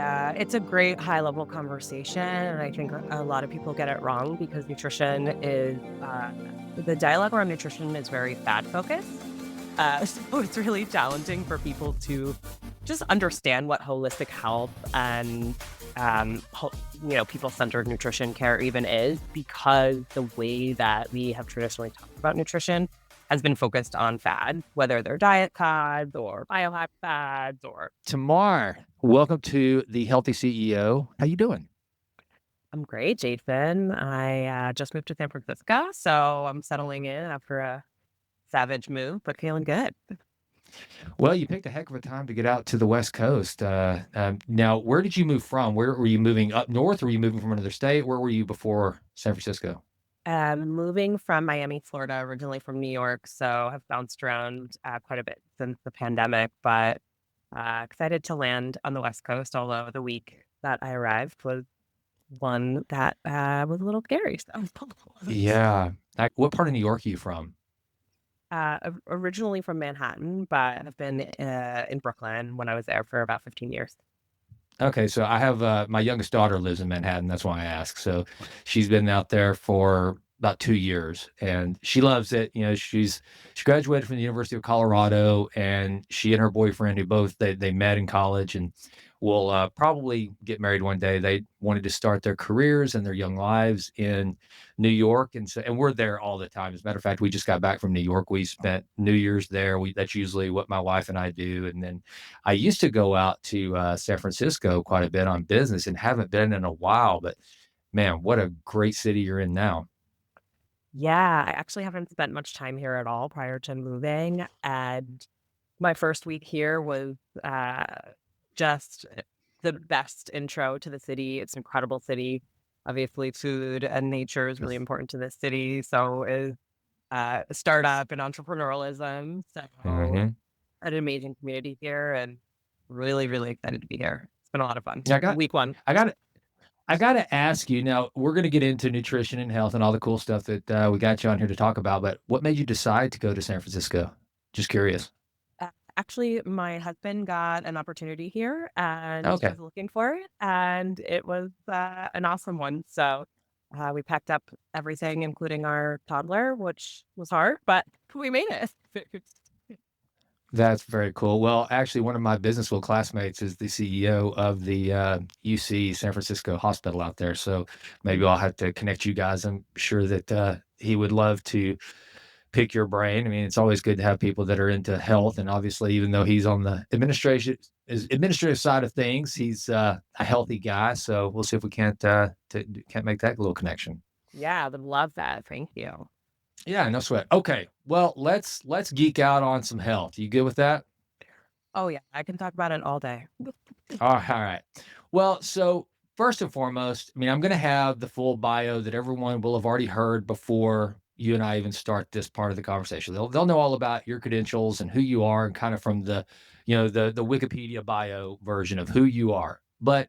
Yeah, it's a great high level conversation. And I think a lot of people get it wrong because nutrition is the dialogue around nutrition is very fad focused. So it's really challenging for people to just understand what holistic health and people centered nutrition care even is, because the way that we have traditionally talked about nutrition has been focused on fad, whether they're diet fads or biohack fads or Tamar, welcome to the Healthy CEO. How you doing? I'm great, Jason. I just moved to San Francisco, so I'm settling in after a savage move, but feeling good. Well, you picked a heck of a time to get out to the West Coast. Now, where did you move from? Where were you moving up north? Or were you moving from another state? Where were you before San Francisco? Moving from Miami, Florida, originally from New York, so I've bounced around quite a bit since the pandemic, but excited to land on the West Coast. Although the week that I arrived was one that was a little scary. So, Yeah. What part of New York are you from? originally from Manhattan, but I've been in Brooklyn when I was there for about 15 years. Okay, so I have my youngest daughter lives in Manhattan. That's why I ask. So she's been out there for about 2 years, and she loves it. She graduated from the University of Colorado, and she and her boyfriend, who both they met in college, and will probably get married one day. They wanted to start their careers and their young lives in New York, and we're there all the time. As a matter of fact, we just got back from New York. We spent New Year's there. That's usually what my wife and I do, and then I used to go out to San Francisco quite a bit on business and haven't been in a while, but man, what a great city you're in now. Yeah, I actually haven't spent much time here at all prior to moving, and my first week here was, just the best intro to the city. It's an incredible city. Obviously, food and nature is really important to this city, so is, startup and entrepreneurialism, so Mhm. an amazing community here and really, really excited to be here. It's been a lot of fun. Yeah, I got Week 1. I got I gotta ask you now, we're gonna get into nutrition and health and all the cool stuff that, we got you on here to talk about, but what made you decide to go to San Francisco? Just curious. Actually, my husband got an opportunity here, and he Okay. was looking for it, and it was, an awesome one. So, we packed up everything, including our toddler, which was hard, but we made it. That's very cool. Well, actually, one of my business school classmates is the CEO of the, UC San Francisco hospital out there, so maybe I'll have to connect you guys. I'm sure that, he would love to pick your brain. I mean, it's always good to have people that are into health, and obviously, even though he's on the administrative side of things, he's a healthy guy. So we'll see if we can't make that little connection. Yeah, I would love that. Thank you. Yeah, no sweat. Okay, well let's geek out on some health. You good with that? Oh, yeah, I can talk about it all day. All right. Well, so first and foremost, I mean, I'm going to have the full bio that everyone will have already heard before you and I even start this part of the conversation. They'll know all about your credentials and who you are, and kind of from the Wikipedia bio version of who you are. But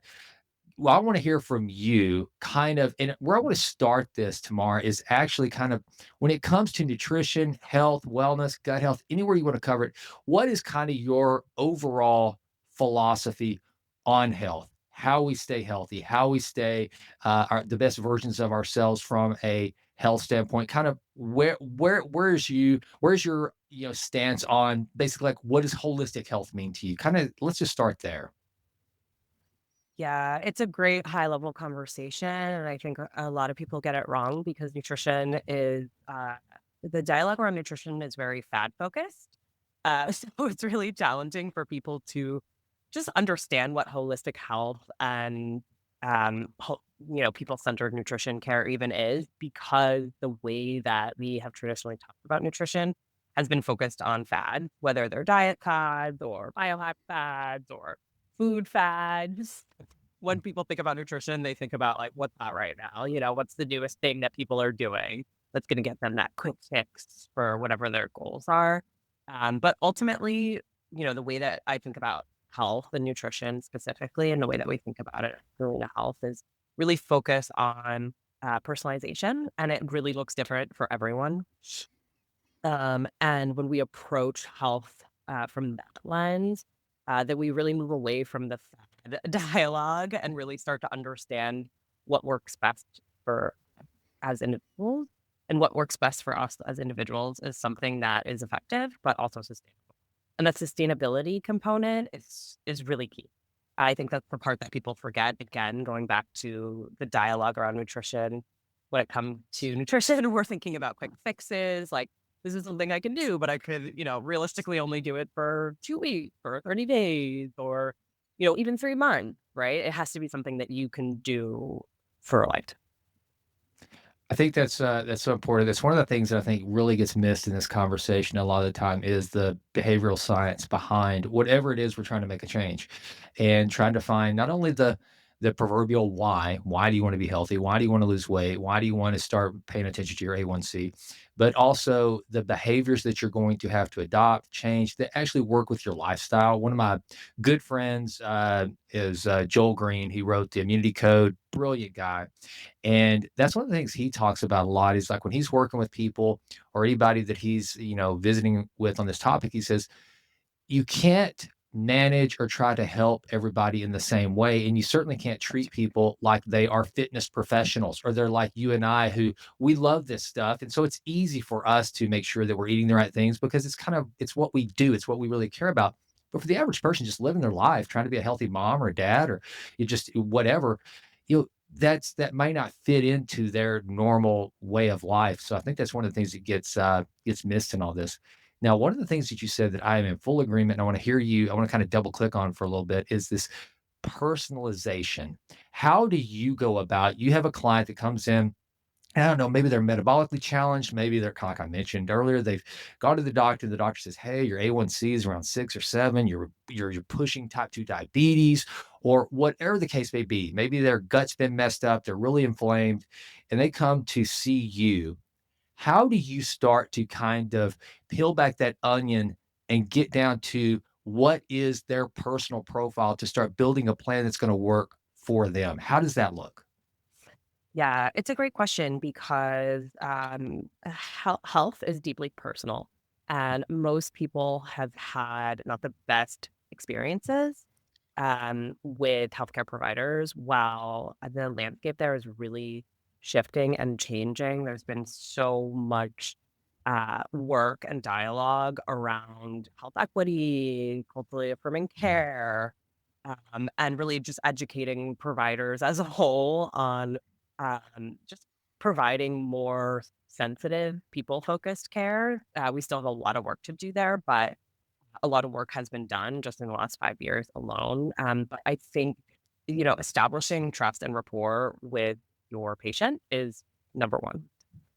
I want to hear from you, kind of, and where I want to start this tomorrow is actually kind of when it comes to nutrition, health, wellness, gut health, anywhere you want to cover it. What is kind of your overall philosophy on health? How we stay healthy, how we stay the best versions of ourselves from a health standpoint. Kind of where's your stance on basically like what does holistic health mean to you? Kind of let's just start there. Yeah, it's a great high level conversation. And I think a lot of people get it wrong because nutrition is the dialogue around nutrition is very fad focused. So it's really challenging for people to just understand what holistic health and people centered nutrition care even is, because the way that we have traditionally talked about nutrition has been focused on fad, whether they're diet fads or biohack fads or food fads. When people think about nutrition, they think about like, what's that right now? What's the newest thing that people are doing that's going to get them that quick fix for whatever their goals are. But ultimately, the way that I think about health and nutrition specifically, and the way that we think about it at Culina Health is really focus on personalization, and it really looks different for everyone. And when we approach health from that lens, that we really move away from the fad dialogue and really start to understand what works best for as individuals and what works best for us as individuals is something that is effective, but also sustainable. And that sustainability component is really key. I think that's the part that people forget. Again, going back to the dialogue around nutrition, when it comes to nutrition, we're thinking about quick fixes, like this is something I can do, but I could, realistically only do it for 2 weeks or 30 days or, even 3 months, right? It has to be something that you can do for a lifetime. I think that's so important. That's one of the things that I think really gets missed in this conversation a lot of the time is the behavioral science behind whatever it is we're trying to make a change, and trying to find not only the proverbial why. Why do you want to be healthy? Why do you want to lose weight? Why do you want to start paying attention to your A1C? But also the behaviors that you're going to have to adopt, change that actually work with your lifestyle. One of my good friends is Joel Green. He wrote the Immunity Code. Brilliant guy, and that's one of the things he talks about a lot is like when he's working with people or anybody that he's, visiting with on this topic, he says, you can't manage or try to help everybody in the same way. And you certainly can't treat people like they are fitness professionals or they're like you and I who we love this stuff. And so it's easy for us to make sure that we're eating the right things because it's what we do. It's what we really care about. But for the average person just living their life, trying to be a healthy mom or a dad or you just whatever, that might not fit into their normal way of life. So I think that's one of the things that gets missed in all this. Now, one of the things that you said that I am in full agreement, and I want to hear you, I want to kind of double click on for a little bit, is this personalization. How do you go about? You have a client that comes in, I don't know, maybe they're metabolically challenged. Maybe they're kind of like I mentioned earlier, they've gone to the doctor. The doctor says, "Hey, your A1C is around 6 or 7. You're pushing type 2 diabetes, or whatever the case may be. Maybe their gut's been messed up. They're really inflamed, and they come to see you. How do you start to kind of peel back that onion and get down to what is their personal profile to start building a plan that's going to work for them? How does that look?" Yeah, it's a great question because health is deeply personal, and most people have had not the best experiences with healthcare providers. While the landscape there is really shifting and changing, there's been so much work and dialogue around health equity, culturally affirming care, and really just educating providers as a whole on just providing more sensitive, people-focused care. We still have a lot of work to do there, but a lot of work has been done just in the last 5 years alone. But I think, establishing trust and rapport with your patient is number one.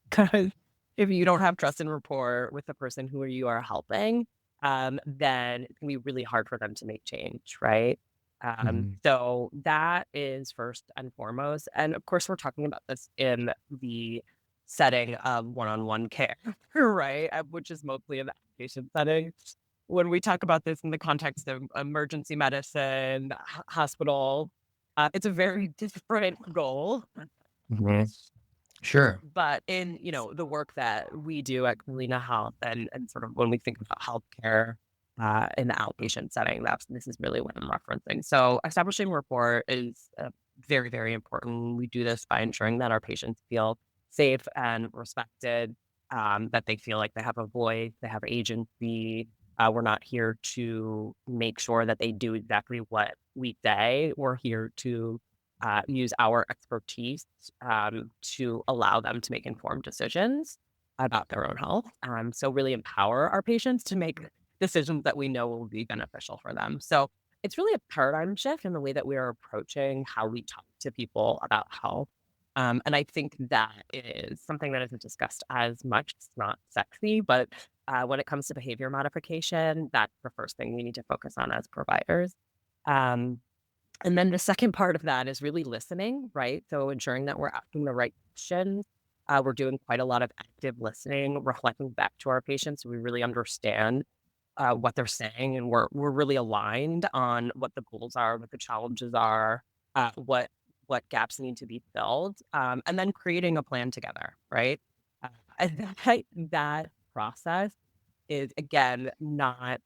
Because if you don't have trust and rapport with the person who you are helping, then it's gonna be really hard for them to make change, right? Mhm. So that is first and foremost. And of course, we're talking about this in the setting of one-on-one care, right? Which is mostly in the outpatient setting. When we talk about this in the context of emergency medicine, hospital, it's a very different goal. Mhm. Sure. But in, the work that we do at Culina Health and sort of when we think about healthcare, in the outpatient setting, this is really what I'm referencing. So establishing rapport is, very, very important. We do this by ensuring that our patients feel safe and respected, that they feel like they have a voice, they have agency. We're not here to make sure that they do exactly what we say. We're here to use our expertise to allow them to make informed decisions about their own health. So really empower our patients to make decisions that we know will be beneficial for them. So it's really a paradigm shift in the way that we are approaching how we talk to people about health. And I think that is something that isn't discussed as much. It's not sexy, but when it comes to behavior modification, that's the first thing we need to focus on as providers. Um, and then the second part of that is really listening, right? So ensuring that we're asking the right questions. We're doing quite a lot of active listening, reflecting back to our patients so we really understand what they're saying, and we're really aligned on what the goals are, what the challenges are, what gaps need to be filled, and then creating a plan together, right? And that process is again not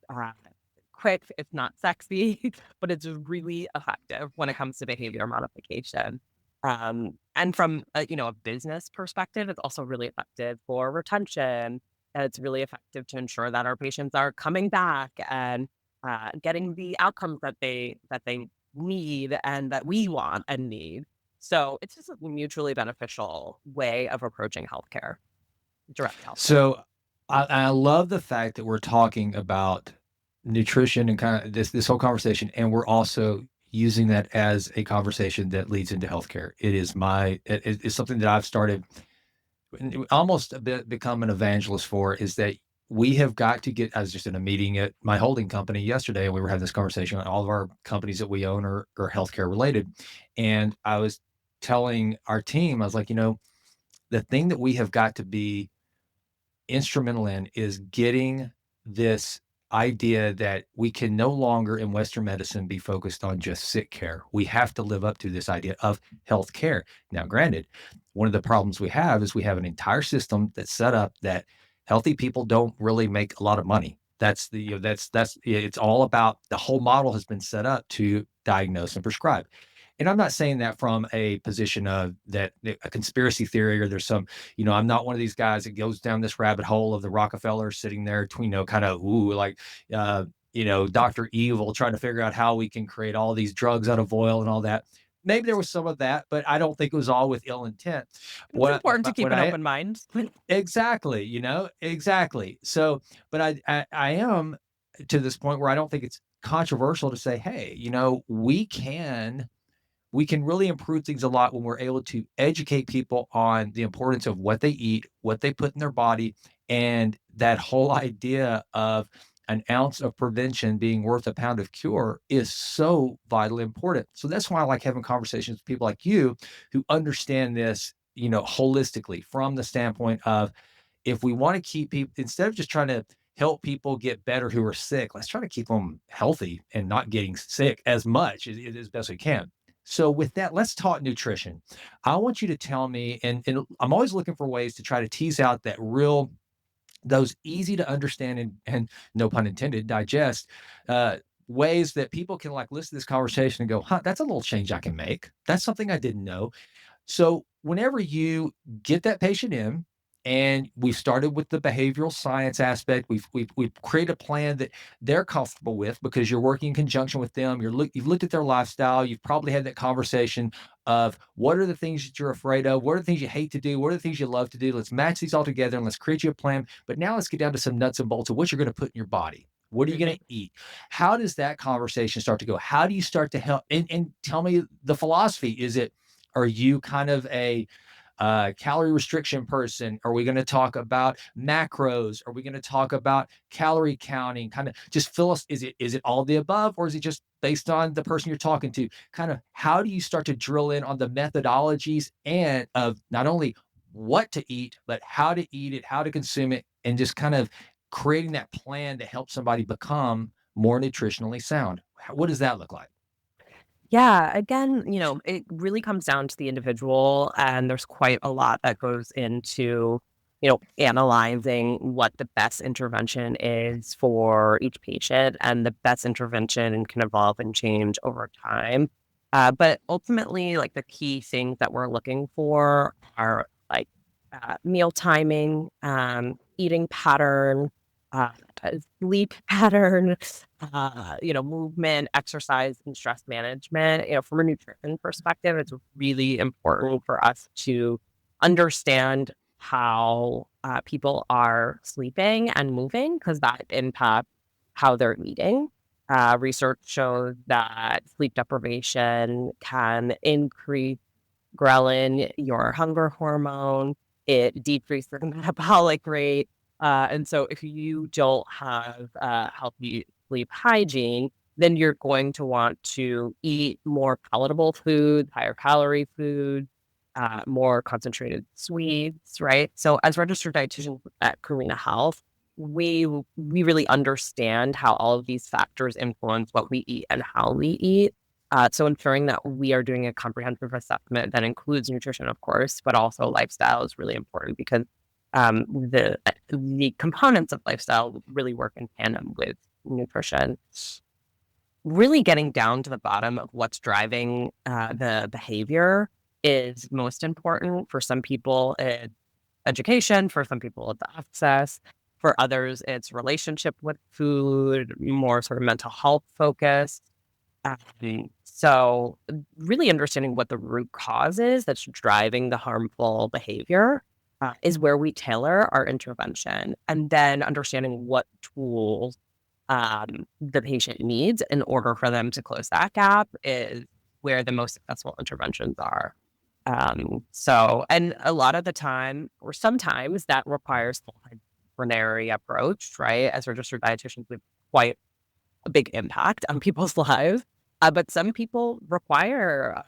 quick, it's not sexy, but it's really effective when it comes to behavior modification. And from a business perspective, it's also really effective for retention. And it's really effective to ensure that our patients are coming back and getting the outcomes that they need and that we want and need. So it's just a mutually beneficial way of approaching healthcare, direct healthcare. So I love the fact that we're talking about nutrition and kind of this whole conversation, and we're also using that as a conversation that leads into healthcare. It's something that I've started almost a bit become an evangelist for is that we have got to get. I was just in a meeting at my holding company yesterday, and we were having this conversation on all of our companies that we own are healthcare related. And I was telling our team, I was like, the thing that we have got to be instrumental in is getting this idea that we can no longer in Western medicine be focused on just sick care. We have to live up to this idea of health care. Now, granted, one of the problems we have is we have an entire system that's set up that healthy people don't really make a lot of money. It's all about the whole model has been set up to diagnose and prescribe. And I'm not saying that from a position of that a conspiracy theory or there's some, I'm not one of these guys that goes down this rabbit hole of the Rockefeller sitting there, kind of, like, Dr. Evil trying to figure out how we can create all these drugs out of oil and all that. Maybe there was some of that, but I don't think it was all with ill intent. It's What, important to keep what an I open mind. exactly, exactly. So, but I am to this point where I don't think it's controversial to say, hey, we can really improve things a lot when we're able to educate people on the importance of what they eat, what they put in their body, and that whole idea of an ounce of prevention being worth a pound of cure is so vitally important. So that's why I like having conversations with people like you who understand this, holistically from the standpoint of if we want to keep people, instead of just trying to help people get better who are sick, let's try to keep them healthy and not getting sick as much as best we can. So with that, let's talk nutrition. I want you to tell me, and I'm always looking for ways to try to tease out those easy to understand and no pun intended, digest ways that people can like listen to this conversation and go, huh, that's a little change I can make. That's something I didn't know. So whenever you get that patient in, and we've started with the behavioral science aspect, we've created a plan that they're comfortable with because you're working in conjunction with them. You've looked at their lifestyle. You've probably had that conversation of what are the things that you're afraid of, what are the things you hate to do, what are the things you love to do. Let's match these all together and let's create you a plan. But now let's get down to some nuts and bolts of what you're going to put in your body. What are you going Mhm. to eat? How does that conversation start to go? How do you start to help? And tell me the philosophy. Are you kind of a calorie restriction person? Are we going to talk about macros? Are we going to talk about calorie counting? Kind of just fill us. Is it all the above, or is it just based on the person you're talking to? Kind of how do you start to drill in on the methodologies and of not only what to eat, but how to eat it, how to consume it, and just kind of creating that plan to help somebody become more nutritionally sound. What does that look like? Yeah, again, it really comes down to the individual, and there's quite a lot that goes into, analyzing what the best intervention is for each patient, and the best intervention can evolve and change over time. But ultimately, like the key things that we're looking for are like meal timing, eating pattern, uh, sleep pattern, movement, exercise, and stress management. From a nutrition perspective, it's really important for us to understand how people are sleeping and moving because that impacts how they're eating. Research shows that sleep deprivation can increase ghrelin, your hunger hormone. It decreases the metabolic rate. And so if you don't have healthy sleep hygiene, then you're going to want to eat more palatable foods, higher calorie foods, more concentrated sweets, right? So as registered dietitians at Culina Health, we really understand how all of these factors influence what we eat and how we eat. So ensuring that we are doing a comprehensive assessment that includes nutrition, of course, but also lifestyle is really important because the components of lifestyle really work in tandem with nutrition, really getting down to the bottom of what's driving the behavior is most important. For some people, it's education. For some people, it's access. For others, it's relationship with food, more sort of mental health focused. So really understanding what the root cause is that's driving the harmful behavior is where we tailor our intervention, and then understanding what tools the patient needs in order for them to close that gap is where the most successful interventions are. And a lot of the time, or sometimes, that requires multidisciplinary approach, right? As registered dietitians, we have quite a big impact on people's lives. But some people require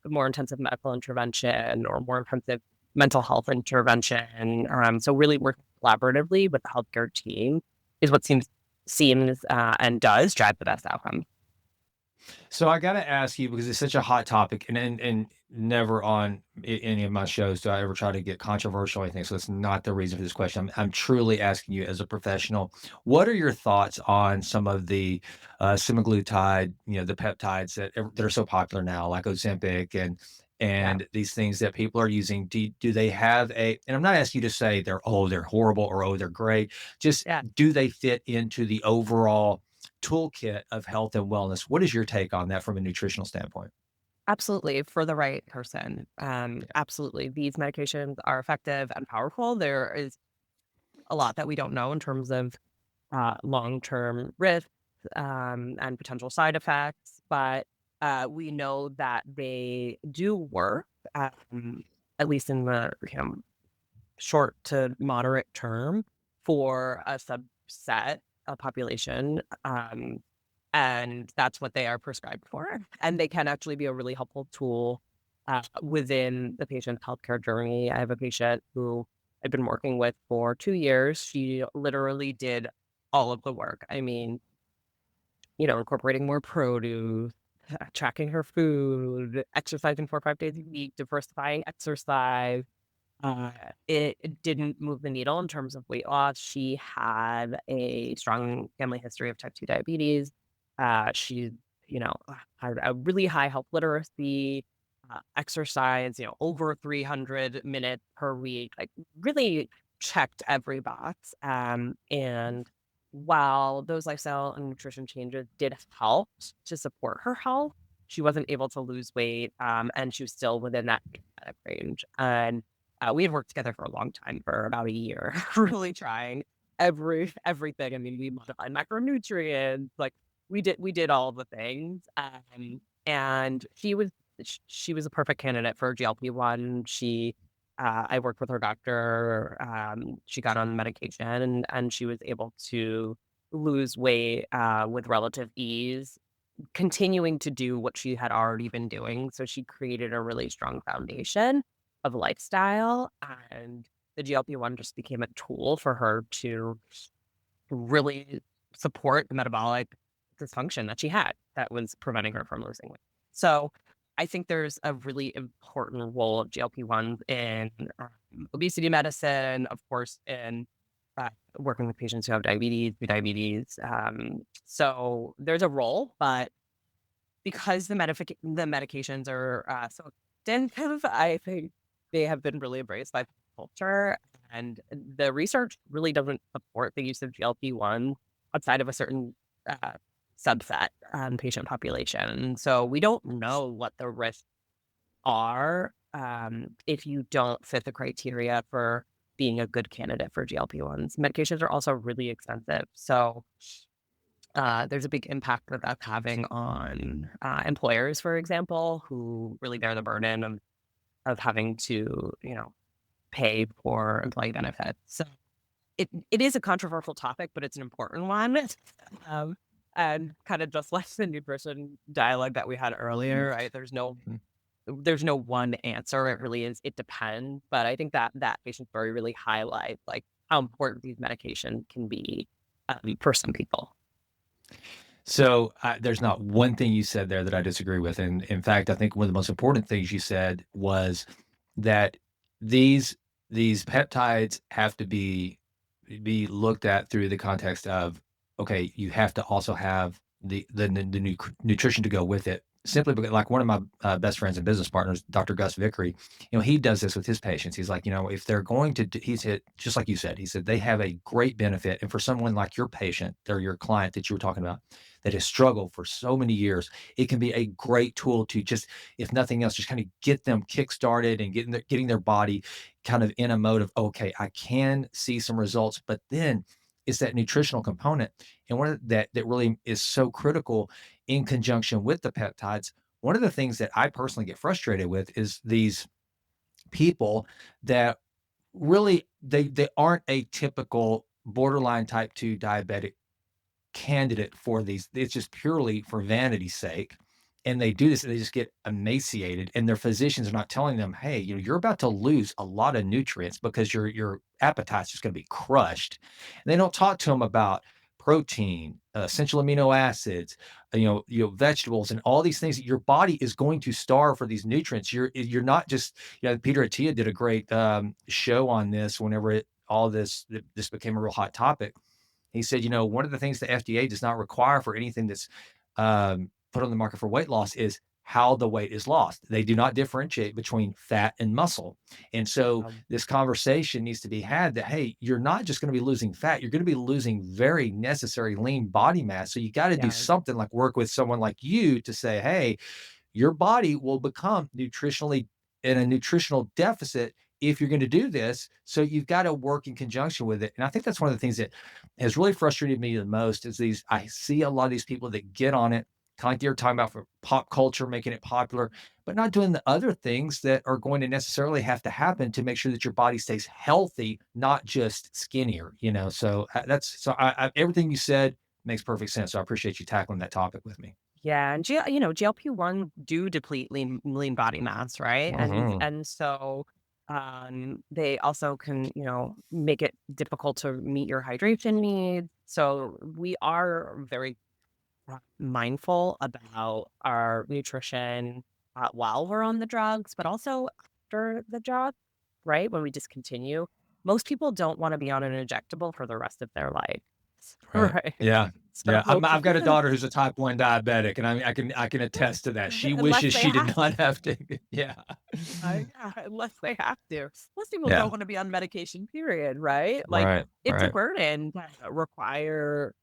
more intensive medical intervention or more intensive mental health intervention. So really working collaboratively with the healthcare team is what seems and does drive the best outcome. So I got to ask you because it's such a hot topic, and never on any of my shows do I ever try to get controversial or anything. So it's not the reason for this question. I'm truly asking you as a professional, what are your thoughts on some of the semaglutide, the peptides that are so popular now, like Ozempic Yeah, and these things that people are using? Do they have a? And I'm not asking you to say they're horrible or they're great. Just yeah. do they fit into the overall toolkit of health and wellness? What is your take on that from a nutritional standpoint? Absolutely, for the right person. Absolutely. These medications are effective and powerful. There is a lot that we don't know in terms of long-term risks and potential side effects, but we know that they do work, at least in the short to moderate term for a subset of population. And that's what they are prescribed for. And they can actually be a really helpful tool within the patient's healthcare journey. I have a patient who I've been working with for 2 years. She literally did all of the work. I mean, incorporating more produce, tracking her food, exercising 4 or 5 days a week, diversifying exercise. uh, it didn't move the needle in terms of weight loss. She had a strong family history of type 2 diabetes. She, had a really high health literacy, exercise, over 300 minutes per week, like really checked every box. And while those lifestyle and nutrition changes did help to support her health, she wasn't able to lose weight, and she was still within that metabolic range. And we had worked together for a long time, for about a year, really trying everything. I mean, we modified macronutrients, like we did all the things. And she was a perfect candidate for GLP-1. I worked with her doctor. She got on medication, and she was able to lose weight with relative ease, continuing to do what she had already been doing. So she created a really strong foundation of lifestyle, and the GLP-1 just became a tool for her to really support the metabolic dysfunction that she had that was preventing her from losing weight. So I think there's a really important role of GLP-1 in obesity medicine, of course, in working with patients who have diabetes, pre-diabetes. So there's a role, but because the medications are, so extensive, I think they have been really embraced by culture, and the research really doesn't support the use of GLP-1 outside of a certain, uh, subset, patient population. So we don't know what the risks are, if you don't fit the criteria for being a good candidate for GLP-1s. Medications are also really expensive, so there's a big impact that that's having on employers, for example, who really bear the burden of having to, pay for employee benefits. So it is a controversial topic, but it's an important one. um, and kind of just like the nutrition dialogue that we had earlier, right? Mhm. There's no one answer. It really is. It depends. But I think that patient story really highlights like how important these medications can be for some people. So there's not one thing you said there that I disagree with. And in fact, I think one of the most important things you said was that these these peptides have to be looked at through the context of okay, you have to also have the nutrition to go with it. Simply because, like one of my best friends and business partners, Dr. Gus Vickery, he does this with his patients. He's like, if they're going to, he said, just like you said, he said they have a great benefit. And for someone like your patient or your client that you were talking about that has struggled for so many years, it can be a great tool to just, if nothing else, just kind of get them kick started and getting their body kind of in a mode of, okay, I can see some results, but then it's that nutritional component. And one of that really is so critical in conjunction with the peptides. One of the things that I personally get frustrated with is these people that really they aren't a typical borderline type 2 diabetic candidate for these. It's just purely for vanity's sake. And they do this and they just get emaciated, and their physicians are not telling them, hey, you're about to lose a lot of nutrients because your appetite's just going to be crushed. And they don't talk to them about protein, essential amino acids, vegetables, and all these things that your body is going to starve for these nutrients. You're not just, Peter Attia did a great show on this whenever this became a real hot topic. He said, one of the things the FDA does not require for anything that's put on the market for weight loss is how the weight is lost. They do not differentiate between fat and muscle. And so this conversation needs to be had that, hey, you're not just going to be losing fat, you're going to be losing very necessary lean body mass. So you got to do Yeah. something like work with someone like you to say, hey, your body will become nutritionally in a nutritional deficit if you're going to do this. So you've got to work in conjunction with it. And I think that's one of the things that has really frustrated me the most is I see a lot of these people that get on it, kind of like you're talking about for pop culture, making it popular, but not doing the other things that are going to necessarily have to happen to make sure that your body stays healthy, not just skinnier. So everything you said makes perfect sense. So I appreciate you tackling that topic with me. Yeah, and GLP-1 do deplete lean body mass, right? Mhm. And so they also can, make it difficult to meet your hydration needs. So we are very mindful about our nutrition while we're on the drugs, but also after the drug, right? When we discontinue. Most people don't want to be on an injectable for the rest of their life. Right. Right. Yeah. Yeah. So I've got a daughter who's a type 1 diabetic, and I can attest to that. She unless wishes they she did have not have to. Yeah. yeah, unless they have to. Most people don't Yeah. want to be on medication, period, right? Like Right. it's a Right. burden to require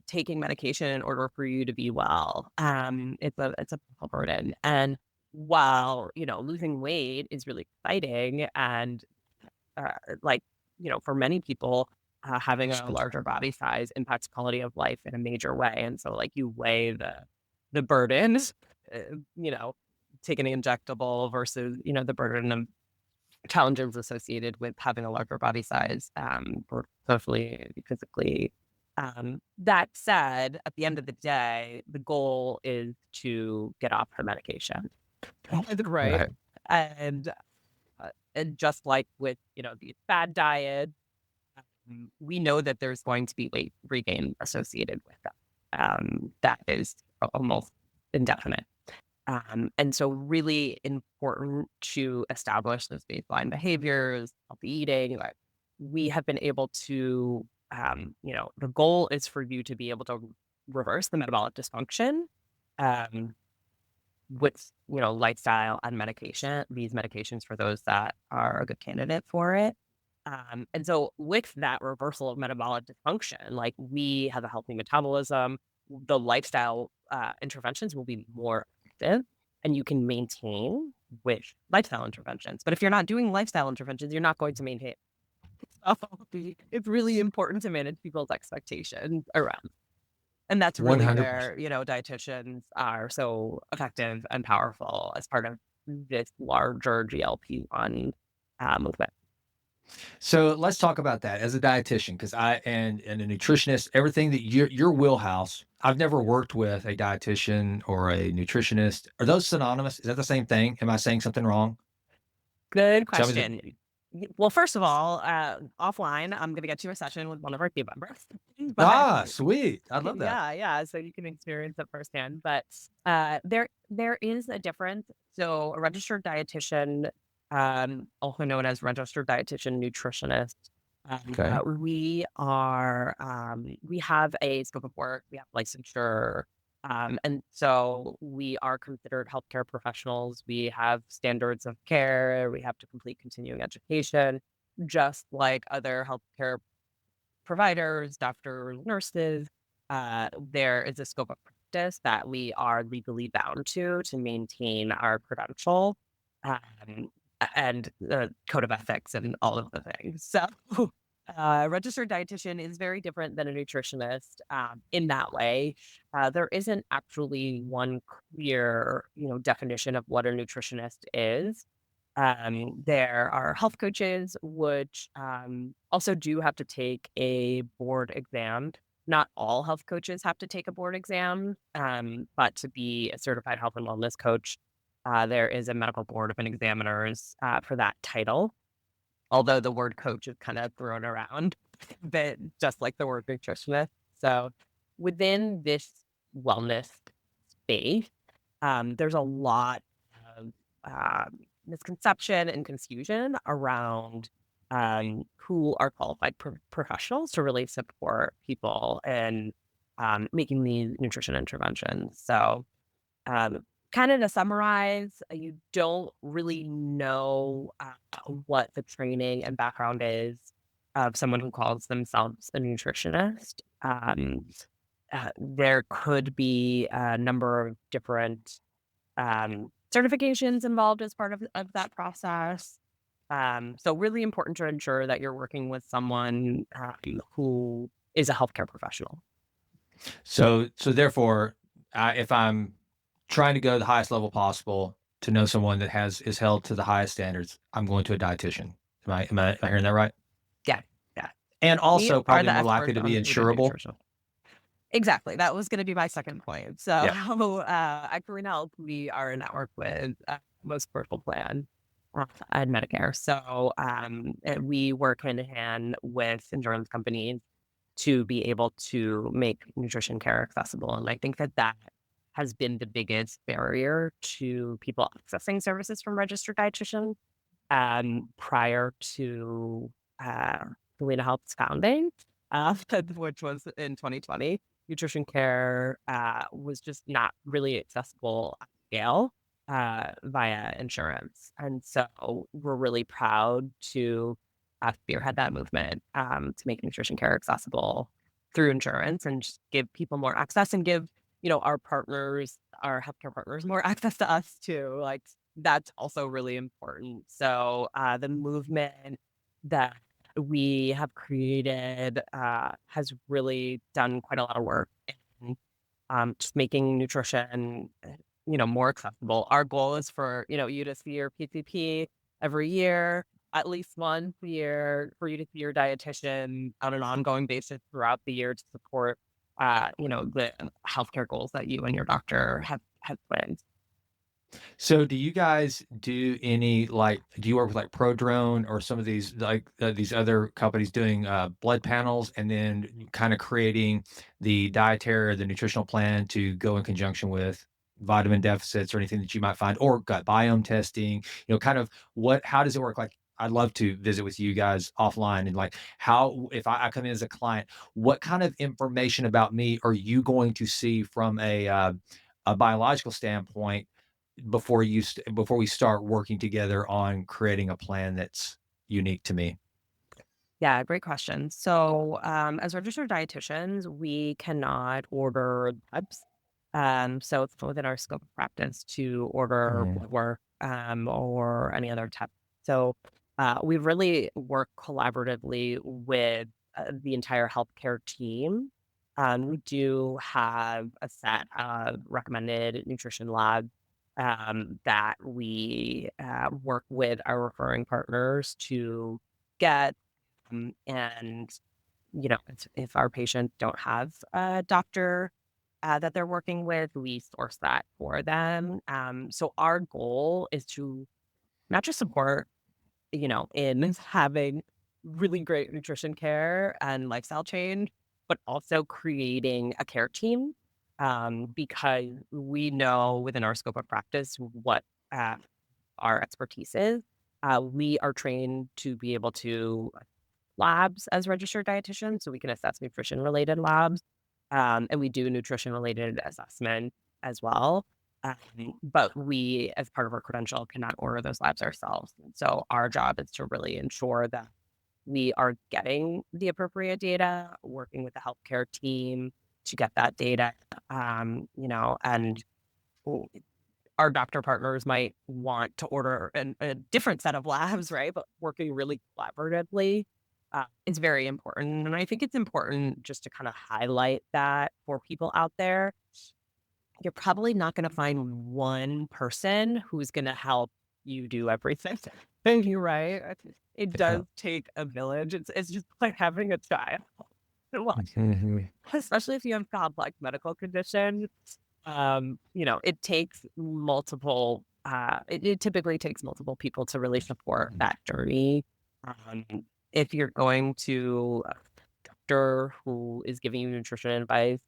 taking medication in order for you to be well. It's a burden. And while, losing weight is really exciting and uh, like, for many people, having a larger body size impacts quality of life in a major way. And so like you weigh the burdens, uh, you know, taking an injectable versus, the burden of challenges associated with having a larger body size, or socially, physically. That said, at the end of the day, the goal is to get off the medication. Right. Right. And and just like with, these fad diets, we know that there's going to be weight regain associated with them. That is almost indefinite. And so really important to establish those baseline behaviors, healthy eating. Like we have been able to, the goal is for you to be able to reverse the metabolic dysfunction um, with, lifestyle and medication, these medications for those that are a good candidate for it. And so with that reversal of metabolic dysfunction, like we have a healthy metabolism, the lifestyle interventions will be more effective and you can maintain with lifestyle interventions. But if you're not doing lifestyle interventions, you're not going to maintain. So it's really important to manage people's expectations around. And that's really 100%. where, dietitians are so effective and powerful as part of this larger GLP-1 movement. So let's talk about that as a dietitian, because and a nutritionist, everything that your wheelhouse. I've never worked with a dietitian or a nutritionist. Are those synonymous? Is that the same thing? Am I saying something wrong? Good Tell me. question. Well, first of all, offline, I'm going to get you a session with one of our team members. But Sweet. I love that. yeah, yeah, so you can experience it firsthand. But there is a difference. So a registered dietitian, also known as registered dietitian nutritionist, Okay. We have a scope of work, we have licensure, and so we are considered healthcare professionals. We have standards of care. We have to complete continuing education, just like other healthcare providers, doctors, nurses. There is a scope of practice that we are legally bound to maintain our credential, um, and the code of ethics and all of the things. So, registered dietitian is very different than a nutritionist in that way. There isn't actually one clear, definition of what a nutritionist is. There are health coaches, which also do have to take a board exam. Not all health coaches have to take a board exam, but to be a certified health and wellness coach, there is a medical board of examiners for that title. Although the word coach is kind of thrown around, but just like the word nutritionist. So within this wellness space, there's a lot of misconception and confusion around who are qualified professionals to really support people in making these nutrition interventions. So, um, kind of to summarize, you don't really know what the training and background is of someone who calls themselves a nutritionist. There could be a number of different certifications involved as part of that process. So really important to ensure that you're working with someone who is a healthcare professional. So therefore, if I'm trying to go to the highest level possible to know someone that is held to the highest standards, I'm going to a dietitian. Am I hearing that right? Yeah, yeah. And We also are probably the more likely experts to be on food and insurable. nutrition. Exactly. That was going to be my second point. So, Yeah. at Culina Health, we are a network with most commercial plan and Medicare. So, and we work hand in hand with insurance companies to be able to make nutrition care accessible. And I think that that has been the biggest barrier to people accessing services from registered dietitians prior to Culina Health's founding, which was in 2020. Nutrition care was just not really accessible at scale via insurance. And so we're really proud to spearhead that movement to make nutrition care accessible through insurance and just give people more access and give, our partners, our healthcare partners more access to us too. Like that's also really important. So, the movement that we have created, has really done quite a lot of work in, just making nutrition, more accessible. Our goal is for, you to see your PCP every year, at least once a year, for you to see your dietitian on an ongoing basis throughout the year to support, the healthcare goals that you and your doctor have planned. So do you guys do any do you work with like Prodrone or some of these these other companies doing blood panels and then kind of creating the dietary or the nutritional plan to go in conjunction with vitamin deficits or anything that you might find or gut biome testing, kind of how does it work? Like I'd love to visit with you guys offline and like how if I come in as a client, what kind of information about me are you going to see from a biological standpoint before we start working together on creating a plan that's unique to me. Yeah, great question. So, as registered dietitians, we cannot order labs. So it's within our scope of practice to order Mm. blood work, or any other test. So, we really work collaboratively with the entire healthcare team. We do have a set of recommended nutrition labs that we work with our referring partners to get and, if our patients don't have a doctor that they're working with, we source that for them. So our goal is to not just support, in having really great nutrition care and lifestyle change, but also creating a care team because we know within our scope of practice what our expertise is. We are trained to be able to labs as registered dietitians, so we can assess nutrition-related labs, and we do nutrition-related assessment as well. But we, as part of our credential, cannot order those labs ourselves. And so our job is to really ensure that we are getting the appropriate data, working with the healthcare team to get that data, and w- our doctor partners might want to order a different set of labs, right? But working really collaboratively is very important. And I think it's important just to kind of highlight that for people out there. You're probably not going to find one person who's going to help you do everything. Thank you, right? It Yeah. does take a village. It's just like having a child. Well, Mhm. especially if you have complex medical conditions, it takes multiple, it typically takes multiple people to really support that journey. Um, if you're going to a doctor who is giving you nutrition advice,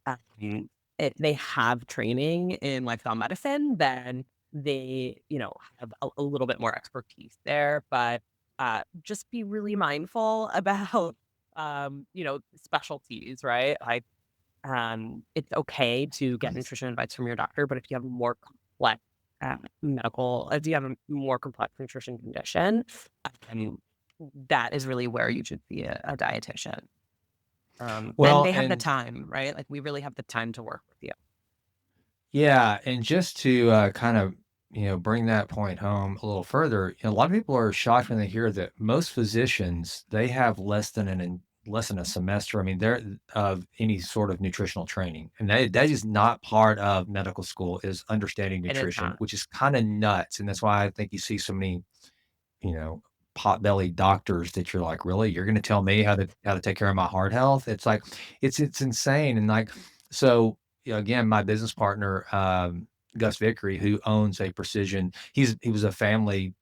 um, they have training in lifestyle medicine, then they, have a little bit more expertise there. But just be really mindful about, specialties, right? Like, it's okay to get nutrition advice from your doctor, but if you have more complex if you have a more complex nutrition condition, um, that is really where you should see a dietitian. And Well, they have the and time, right? Like we really have the time to work with you. yeah, and just to kind of bring that point home a little further, a lot of people are shocked when they hear that most physicians they have less than a semester. I mean, they're of any sort of nutritional training, and that is not part of medical school is understanding It is nutrition, not. which is kind of nuts, and that's why I think you see so many you know, pot-bellied doctors that you're like, "Really? You're gonna tell me how to take care of my heart health?" It's like it's insane, and, like so, again, my business partner, Gus Vickery, who owns a precision he was a family,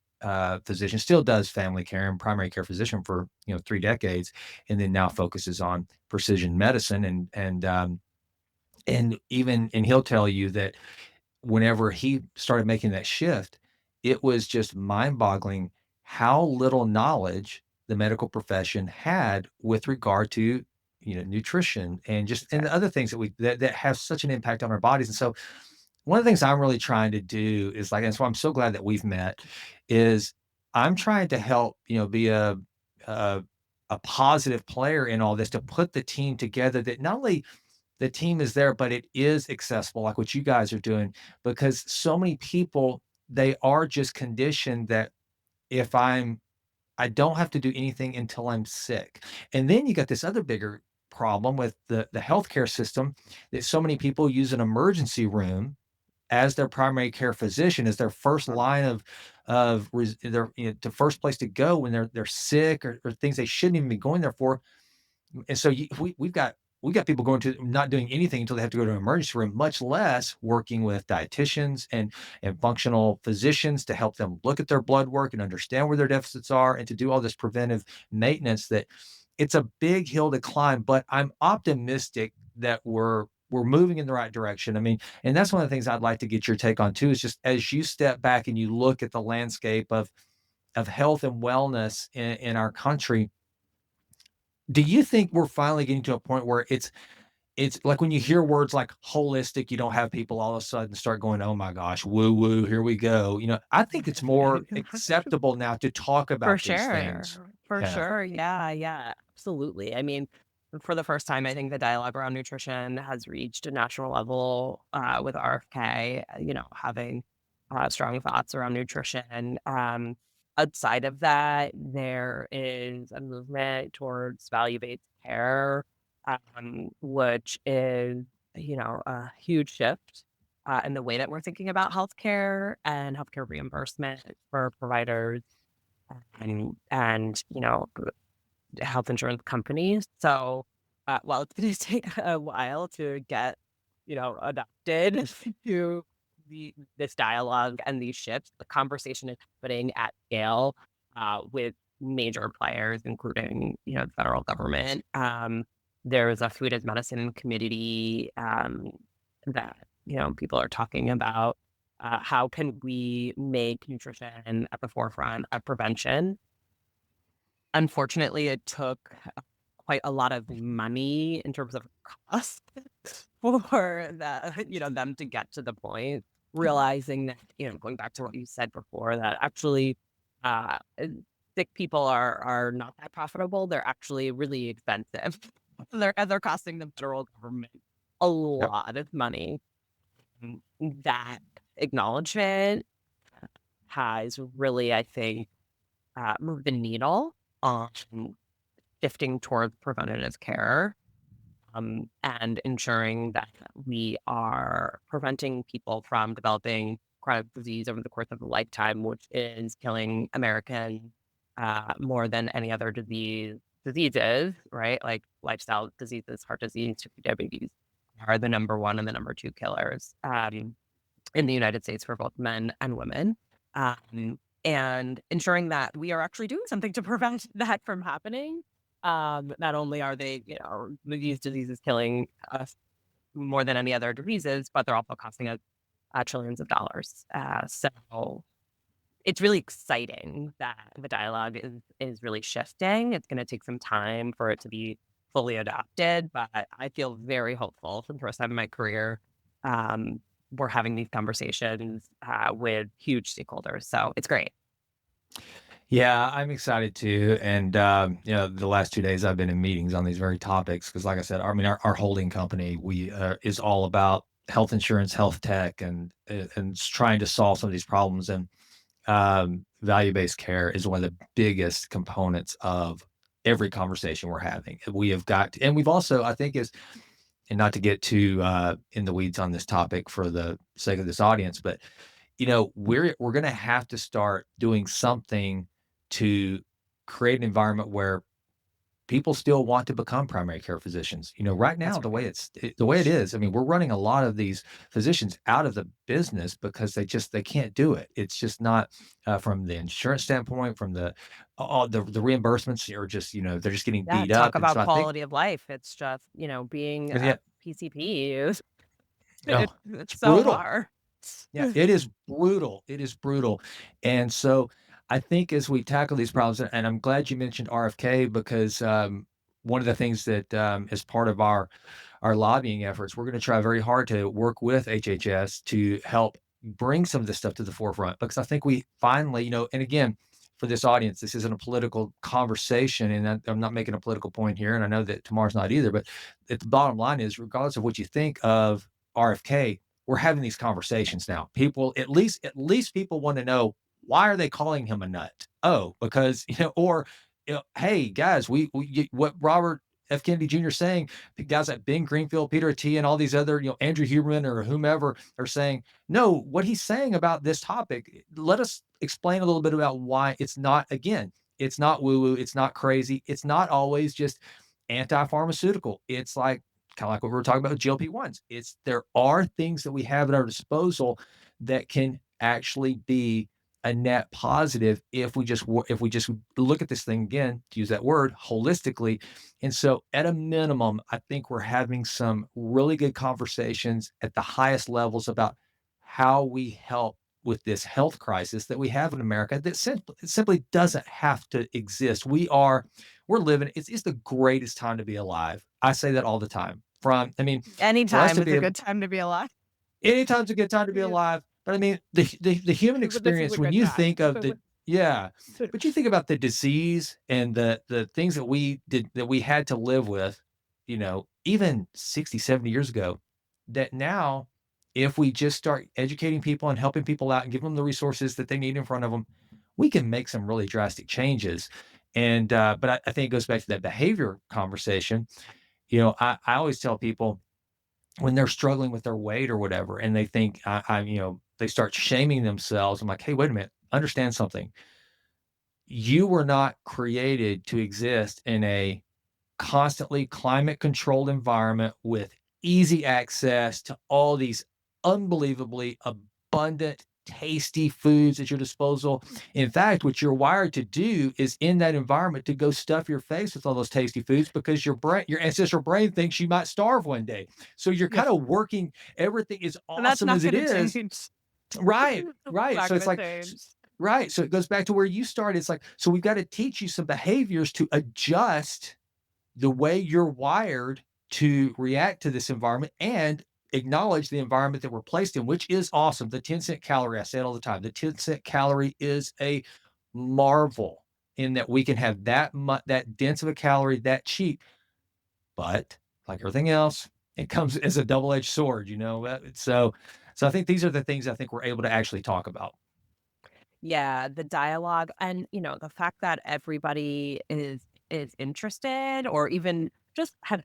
physician, still does family care and primary care physician for, 3 decades, and then now focuses on precision medicine, and he'll tell you that whenever he started making that shift, it was just mind-boggling how little knowledge the medical profession had with regard to, nutrition and just and Okay. the other things that have such an impact on our bodies. And so one of the things I'm really trying to do is like, and so I'm so glad that we've met, is I'm trying to help, be a a positive player in all this to put the team together that not only the team is there, but it is accessible, like what you guys are doing, because so many people, they are just conditioned that if I don't have to do anything until I'm sick. And then you got this other bigger problem with the healthcare system that so many people use an emergency room as their primary care physician, as their first line of their the first place to go when they're sick or things they shouldn't even be going there for. And so we've got people going to not doing anything until they have to go to an emergency room, much less working with dietitians and functional physicians to help them look at their blood work and understand where their deficits are and to do all this preventive maintenance that it's a big hill to climb, but I'm optimistic that we're moving in the right direction. I mean, and that's one of the things I'd like to get your take on too, is just as you step back and you look at the landscape of health and wellness in our country, do you think we're finally getting to a point where it's like when you hear words like holistic, you don't have people all of a sudden start going, "Oh my gosh, woo woo, here we go." I think it's more acceptable now to talk For about these things. sure. For Yeah. sure. Yeah, yeah, absolutely. I mean, for the first time, I think the dialogue around nutrition has reached a national level with RFK, having strong thoughts around nutrition. Outside of that, there is a movement towards value-based care, which is, a huge shift in the way that we're thinking about healthcare and healthcare reimbursement for providers and health insurance companies. So, while it's gonna take a while to get, adopted to this dialogue and these shifts, the conversation is happening at scale, with major players, including, the federal government. There's a food as medicine committee, that, people are talking about, how can we make nutrition at the forefront of prevention. Unfortunately, it took quite a lot of money in terms of cost for them to get to the point, realizing that, going back to what you said before, that actually, uh, sick people are not that profitable. They're actually really expensive. They're costing the federal government a Yep. lot of money. That acknowledgement has really, I think, moved the needle on shifting towards preventative care, and ensuring that we are preventing people from developing chronic disease over the course of a lifetime, which is killing Americans more than any other diseases, right? Like lifestyle diseases, heart disease, diabetes are the number one and the number two killers in the United States for both men and women. And ensuring that we are actually doing something to prevent that from happening. Not only are they, these diseases killing us more than any other diseases, but they're also costing us trillions of dollars. So it's really exciting that the dialogue is really shifting. It's going to take some time for it to be fully adopted, but I feel very hopeful for the first time in my career. Um, we're having these conversations with huge stakeholders, so it's great. Yeah, I'm excited too. And, the last 2 days I've been in meetings on these very topics because, like I said, I mean, our holding company, we is all about health insurance, health tech, and trying to solve some of these problems. And value-based care is one of the biggest components of every conversation we're having. We have got, and we've also, I think, is and not to get too in the weeds on this topic for the sake of this audience, but we're going to have to start doing something to create an environment where people still want to become primary care physicians. Right now, That's right. the way it is, I mean, we're running a lot of these physicians out of the business because they can't do it. It's just not from the insurance standpoint, from the all the reimbursements are just they're just getting Yeah, beat talk up, and about so I think quality of life. It's just, being yeah, a PCP is oh, it's it's so brutal. hard. Yeah, it is brutal. It is brutal. And so I think as we tackle these problems, and I'm glad you mentioned RFK because one of the things that is part of our lobbying efforts, we're going to try very hard to work with HHS to help bring some of this stuff to the forefront because I think we finally, and again, for this audience, this isn't a political conversation, and I'm not making a political point here, and I know that Tamar's not either. But at the bottom line is, regardless of what you think of RFK, we're having these conversations now. People, at least people want to know why are they calling him a nut? Oh, because or hey guys, what Robert F. Kennedy Jr. saying, the guys like Ben Greenfield, Peter T, and all these other, Andrew Huberman or whomever are saying, no, what he's saying about this topic, let us explain a little bit about why it's not, again, it's not woo-woo, it's not crazy, it's not always just anti-pharmaceutical. It's like kind of like what we were talking about with GLP-1s. There are things that we have at our disposal that can actually be a net positive if we just look at this thing again, to use that word, holistically. And so at a minimum, I think we're having some really good conversations at the highest levels about how we help with this health crisis that we have in America that simply doesn't have to exist. We're living, it's the greatest time to be alive. I say that all the time. I mean, for us Anytime to is be a able, good time to be alive. anytime's a good time to be Yeah, alive. But I mean, the human but this is experience, a when good you time. think of yeah, but you think about the disease and the things that we had to live with, even 60, 70 years ago, that now, if we just start educating people and helping people out and give them the resources that they need in front of them, we can make some really drastic changes. And but I think it goes back to that behavior conversation. I always tell people when they're struggling with their weight or whatever, and they think they start shaming themselves. I'm like, hey, wait a minute, understand something. You were not created to exist in a constantly climate controlled environment with easy access to all these unbelievably abundant, tasty foods at your disposal. In fact, what you're wired to do is in that environment to go stuff your face with all those tasty foods because your ancestral brain thinks you might starve one day. So you're Yeah, kind of working everything as and that's awesome not as it gonna is. change. Right, It's right. not So it's gonna like change. Right. So it goes back to where you started. It's like, so we've got to teach you some behaviors to adjust the way you're wired to react to this environment and acknowledge the environment that we're placed in, which is awesome. The 10-cent calorie, I say it all the time. The 10-cent calorie is a marvel in that we can have that dense of a calorie that cheap, but like everything else, it comes as a double-edged sword, so I think these are the things I think we're able to actually talk about. Yeah, the dialogue and, the fact that everybody is interested or even just have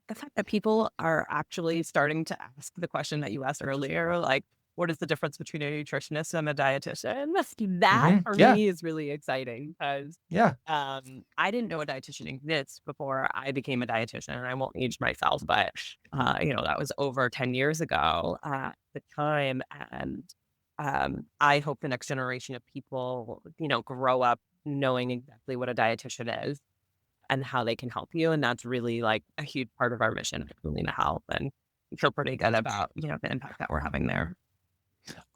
the fact that people are actually starting to ask the question that you asked earlier, like, what is the difference between a nutritionist and a dietitian? That Mhm. for Yeah. me is really exciting because Yeah. I didn't know a dietitian exists before I became a dietitian. And I won't age myself, but that was over 10 years ago at the time. And I hope the next generation of people, grow up knowing exactly what a dietitian is and how they can help you, and that's really, like, a huge part of our mission at Culina Health, and we feel pretty good about, the impact that we're having there.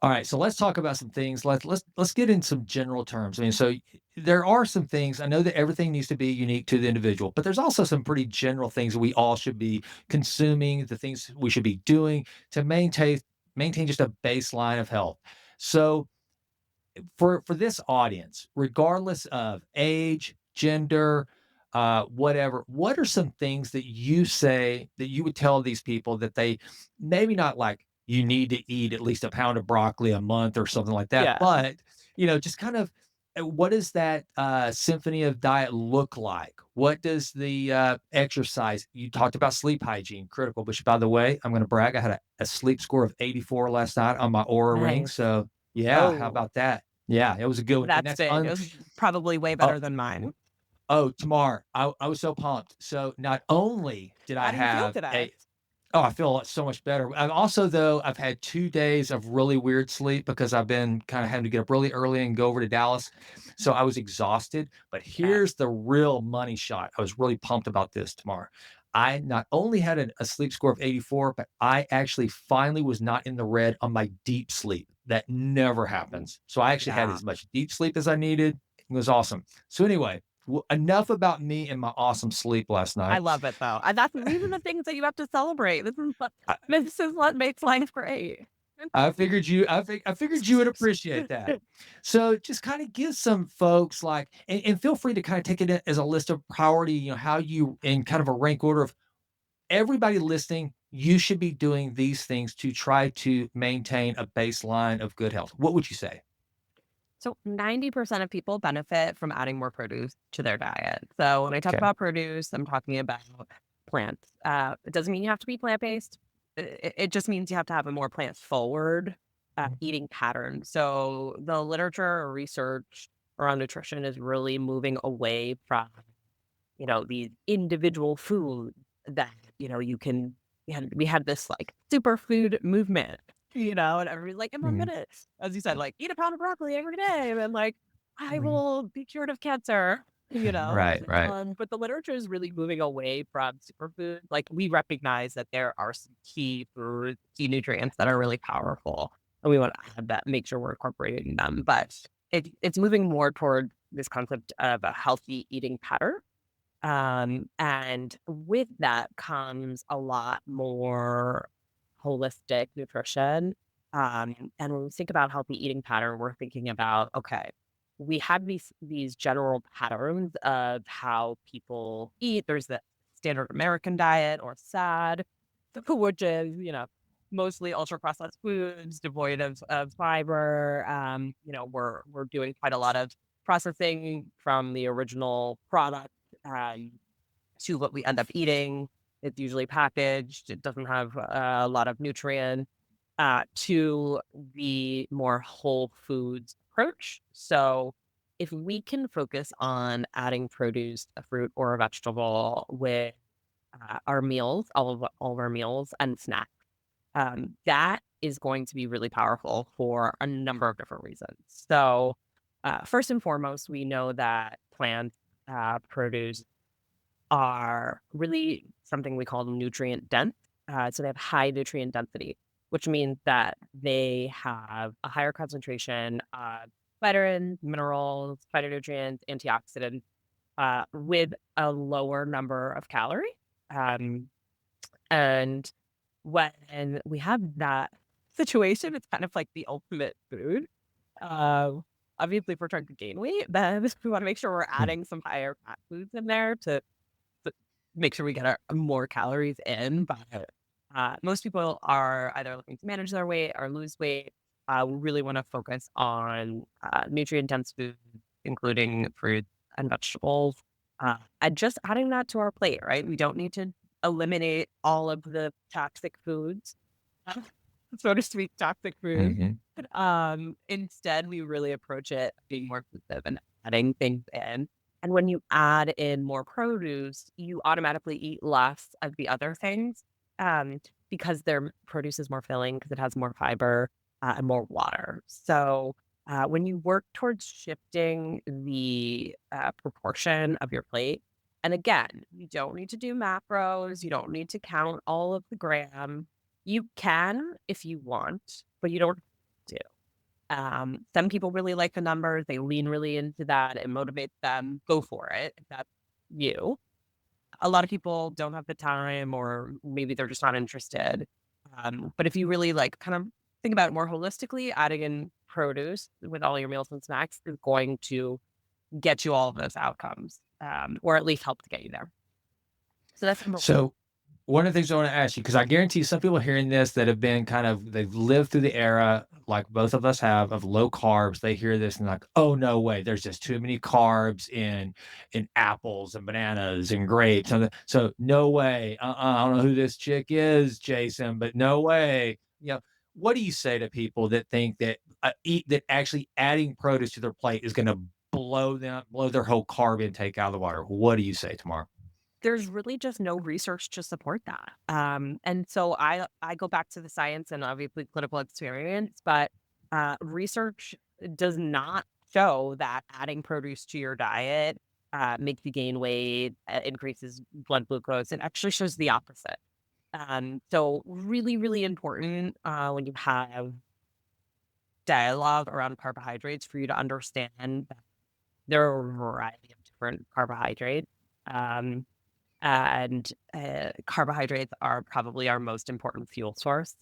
All right, so let's talk about some things. Let's get in some general terms. I mean, so there are some things. I know that everything needs to be unique to the individual, but there's also some pretty general things that we all should be consuming, the things we should be doing to maintain just a baseline of health. So for this audience, regardless of age, gender, whatever, what are some things that you say that you would tell these people that they maybe not like you need to eat at least a pound of broccoli a month or something like that, Yeah. but just kind of what does that symphony of diet look like? What does the exercise? You talked about sleep hygiene, critical. Which, by the way, I'm going to brag. I had a sleep score of 84 last night on my Aura ring. Nice. So yeah, how Oh, about that? Yeah, it was a good one, and that's that's big. It was probably way oh better than mine. Tamar, I was so pumped. So not only did I How do you feel have today? a I feel so much better. I've also though I've had 2 days of really weird sleep because I've been kinda having to get up really early and go over to Dallas. So I was exhausted, but Yeah. here's the real money shot. I was really pumped about this, Tamar. I not only had a sleep score of 84, but I actually finally was not in the red on my deep sleep. That never happens. So I actually had Yeah. as much deep sleep as I needed. It was awesome. So anyway, enough about me and my awesome sleep last I night. love it, though, and these are the things that you have to celebrate. This is what makes life great. I figured you would appreciate that. So just kind of give some folks like, and feel free to kind of take it as a list of priority, how you in kind of a rank order of everybody listening, you should be doing these things to try to maintain a baseline of good health. What would you say? So 90% of people benefit from adding more produce to their diet. So when I talk Okay. about produce, I'm talking about plants. It doesn't mean you have to be plant-based. It just means you have to have a more plant-forward eating pattern. So the literature or research around nutrition is really moving away from, these individual foods that, we had this like superfood movement, and everybody's like, I'm Mhm. gonna, as you said, like eat a pound of broccoli every day. And like, I will be cured of cancer, you know? Right, right. But the literature is really moving away from superfood. Like we recognize that there are some key nutrients that are really powerful. And we want to add that, make sure we're incorporating them. But it's moving more toward this concept of a healthy eating pattern and with that comes a lot more holistic nutrition. And when we think about healthy eating pattern, we're thinking about, okay, we have these general patterns of how people eat. There's the standard American diet or SAD, which is, mostly ultra processed foods, devoid of fiber. We're doing quite a lot of processing from the original product um, to what we end up eating. It's usually packaged. It doesn't have a lot of nutrient. To the more whole foods approach. So, if we can focus on adding produce, a fruit or a vegetable with our meals, all of our meals and snacks, that is going to be really powerful for a number of different reasons. So, first and foremost, we know that plant produce are really something we call nutrient dense. So they have high nutrient density, which means that they have a higher concentration of vitamins, minerals, phytonutrients, antioxidants, with a lower number of calories. Um, and when we have that situation, it's kind of like the ultimate food. Um, Obviously, if we're trying to gain weight, then we want to make sure we're Mm. adding some higher fat foods in there to make sure we get our more calories in. But most people are either looking to manage their weight or lose weight. We really want to focus on nutrient dense foods, including fruits and vegetables, and just adding that to our plate. Right, we don't need to eliminate all of the toxic foods, so to speak, toxic foods. Mhm. Instead, we really approach it being more inclusive and adding things in. And when you add in more produce, you automatically eat less of the other things, um, because their produce is more filling because it has more fiber, and more water. So, when you work towards shifting the, proportion of your plate, and again, you don't need to do macros, you don't need to count all of the gram. You can if you want, but you don't have to. Some people really like the numbers, they lean really into that, it motivates them, go for it if that's you. A lot of people don't have the time or maybe they're just not interested. But if you really like kind of think about it more holistically, adding in produce with all your meals and snacks is going to get you all of those outcomes, or at least help to get you there. So that's number one. So, one of the things I wanna ask you, because I guarantee some people hearing this that have been they've lived through the era, like both of us have, of low carbs, they hear this and like, "Oh, no way, there's just too many carbs in apples and bananas and grapes, and so no way, I don't know who this chick is, Jason, but no way." What do you say to people that think that, eat that actually adding produce to their plate is gonna blow their whole carb intake out of the water? What do you say, Tamar? There's really just no research to support that. And so I go back to the science and obviously clinical experience, but research does not show that adding produce to your diet makes you gain weight, increases blood glucose. It actually shows the opposite. So really, really important when you have dialogue around carbohydrates for you to understand that there are a variety of different carbohydrates. Um, and carbohydrates are probably our most important fuel source.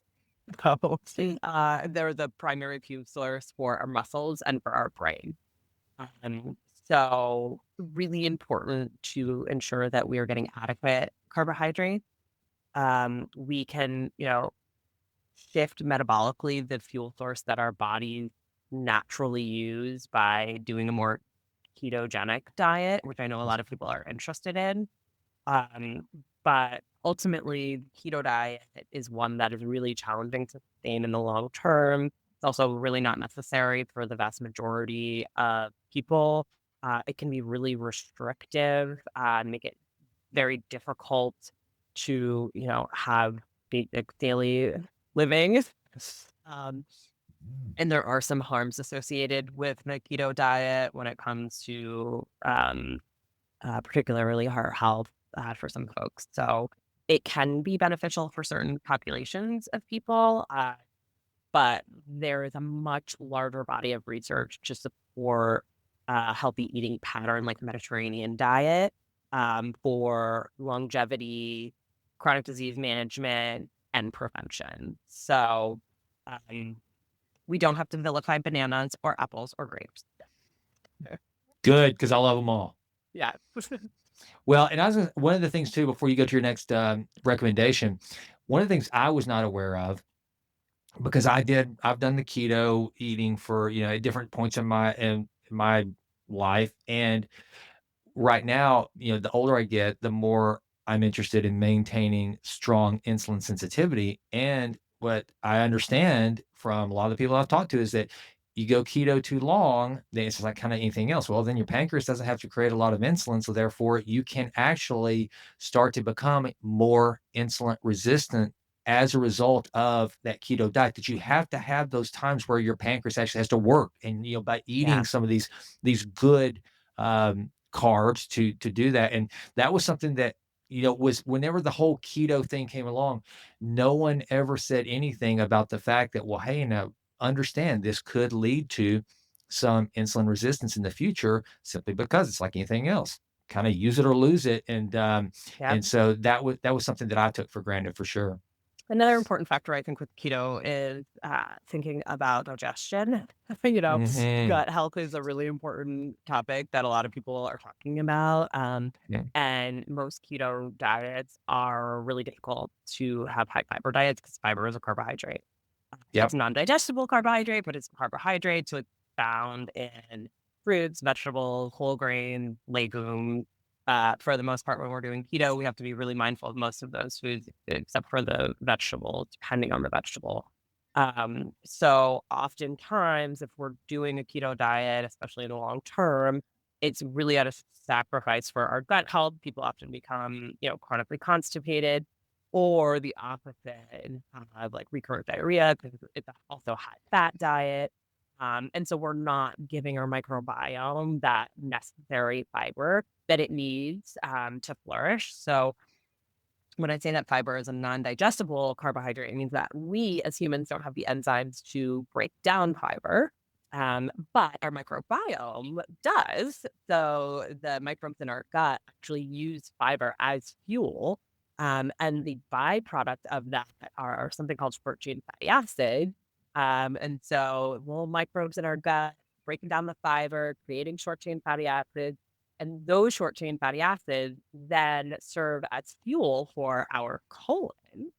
So, they're the primary fuel source for our muscles and for our brain. So really important to ensure that we are getting adequate carbohydrates. We can, shift metabolically the fuel source that our bodies naturally use by doing a more ketogenic diet, which I know a lot of people are interested in. Um, but ultimately, keto diet is one that is really challenging to sustain in the long term. It's also really not necessary for the vast majority of people. It can be really restrictive and make it very difficult to, have basic daily living. Um, and there are some harms associated with the keto diet when it comes to particularly heart health for some folks. So it can be beneficial for certain populations of people, but there is a much larger body of research to support a healthy eating pattern like the Mediterranean diet for longevity, chronic disease management, and prevention. So um, we don't have to vilify bananas or apples or grapes. Good, because I love them all. Yeah. Well, and I was one of the things too, before you go to your next, recommendation, one of the things I was not aware of, because I've done the keto eating for, at different points in my life, and right now, the older I get, the more I'm interested in maintaining strong insulin sensitivity. And what I understand from a lot of the people I've talked to is that you go keto too long, then it's just like kind of anything else. Well, then your pancreas doesn't have to create a lot of insulin. So therefore, you can actually start to become more insulin resistant as a result of that keto diet. That you have to have those times where your pancreas actually has to work. And by eating Yeah. some of these good carbs to do that. And that was something that, was whenever the whole keto thing came along, no one ever said anything about the fact that, well, hey, now understand this could lead to some insulin resistance in the future simply because it's like anything else. Kind of use it or lose it. Yeah. And so that was something that I took for granted for sure. Another important factor I think with keto is thinking about digestion. You know, Hmm. gut health is a really important topic that a lot of people are talking about. Yeah. And most keto diets are really difficult to have high fiber diets because fiber is a carbohydrate. It's Yep. a non-digestible carbohydrate, but it's a carbohydrate. So it's found in fruits, vegetables, whole grain, legumes. For the most part, when we're doing keto, we have to be really mindful of most of those foods, except for the vegetable, depending on the vegetable. So oftentimes, if we're doing a keto diet, especially in the long term, it's really at a sacrifice for our gut health. People often become, chronically constipated, or the opposite and have like recurrent diarrhea because it's also a high fat diet. And so we're not giving our microbiome that necessary fiber that it needs to flourish. So when I say that fiber is a non-digestible carbohydrate, it means that we as humans don't have the enzymes to break down fiber. But our microbiome does. So the microbes in our gut actually use fiber as fuel. And the byproduct of that are something called short chain fatty acid. And so little microbes in our gut breaking down the fiber, creating short chain fatty acids, and those short chain fatty acids then serve as fuel for our colon,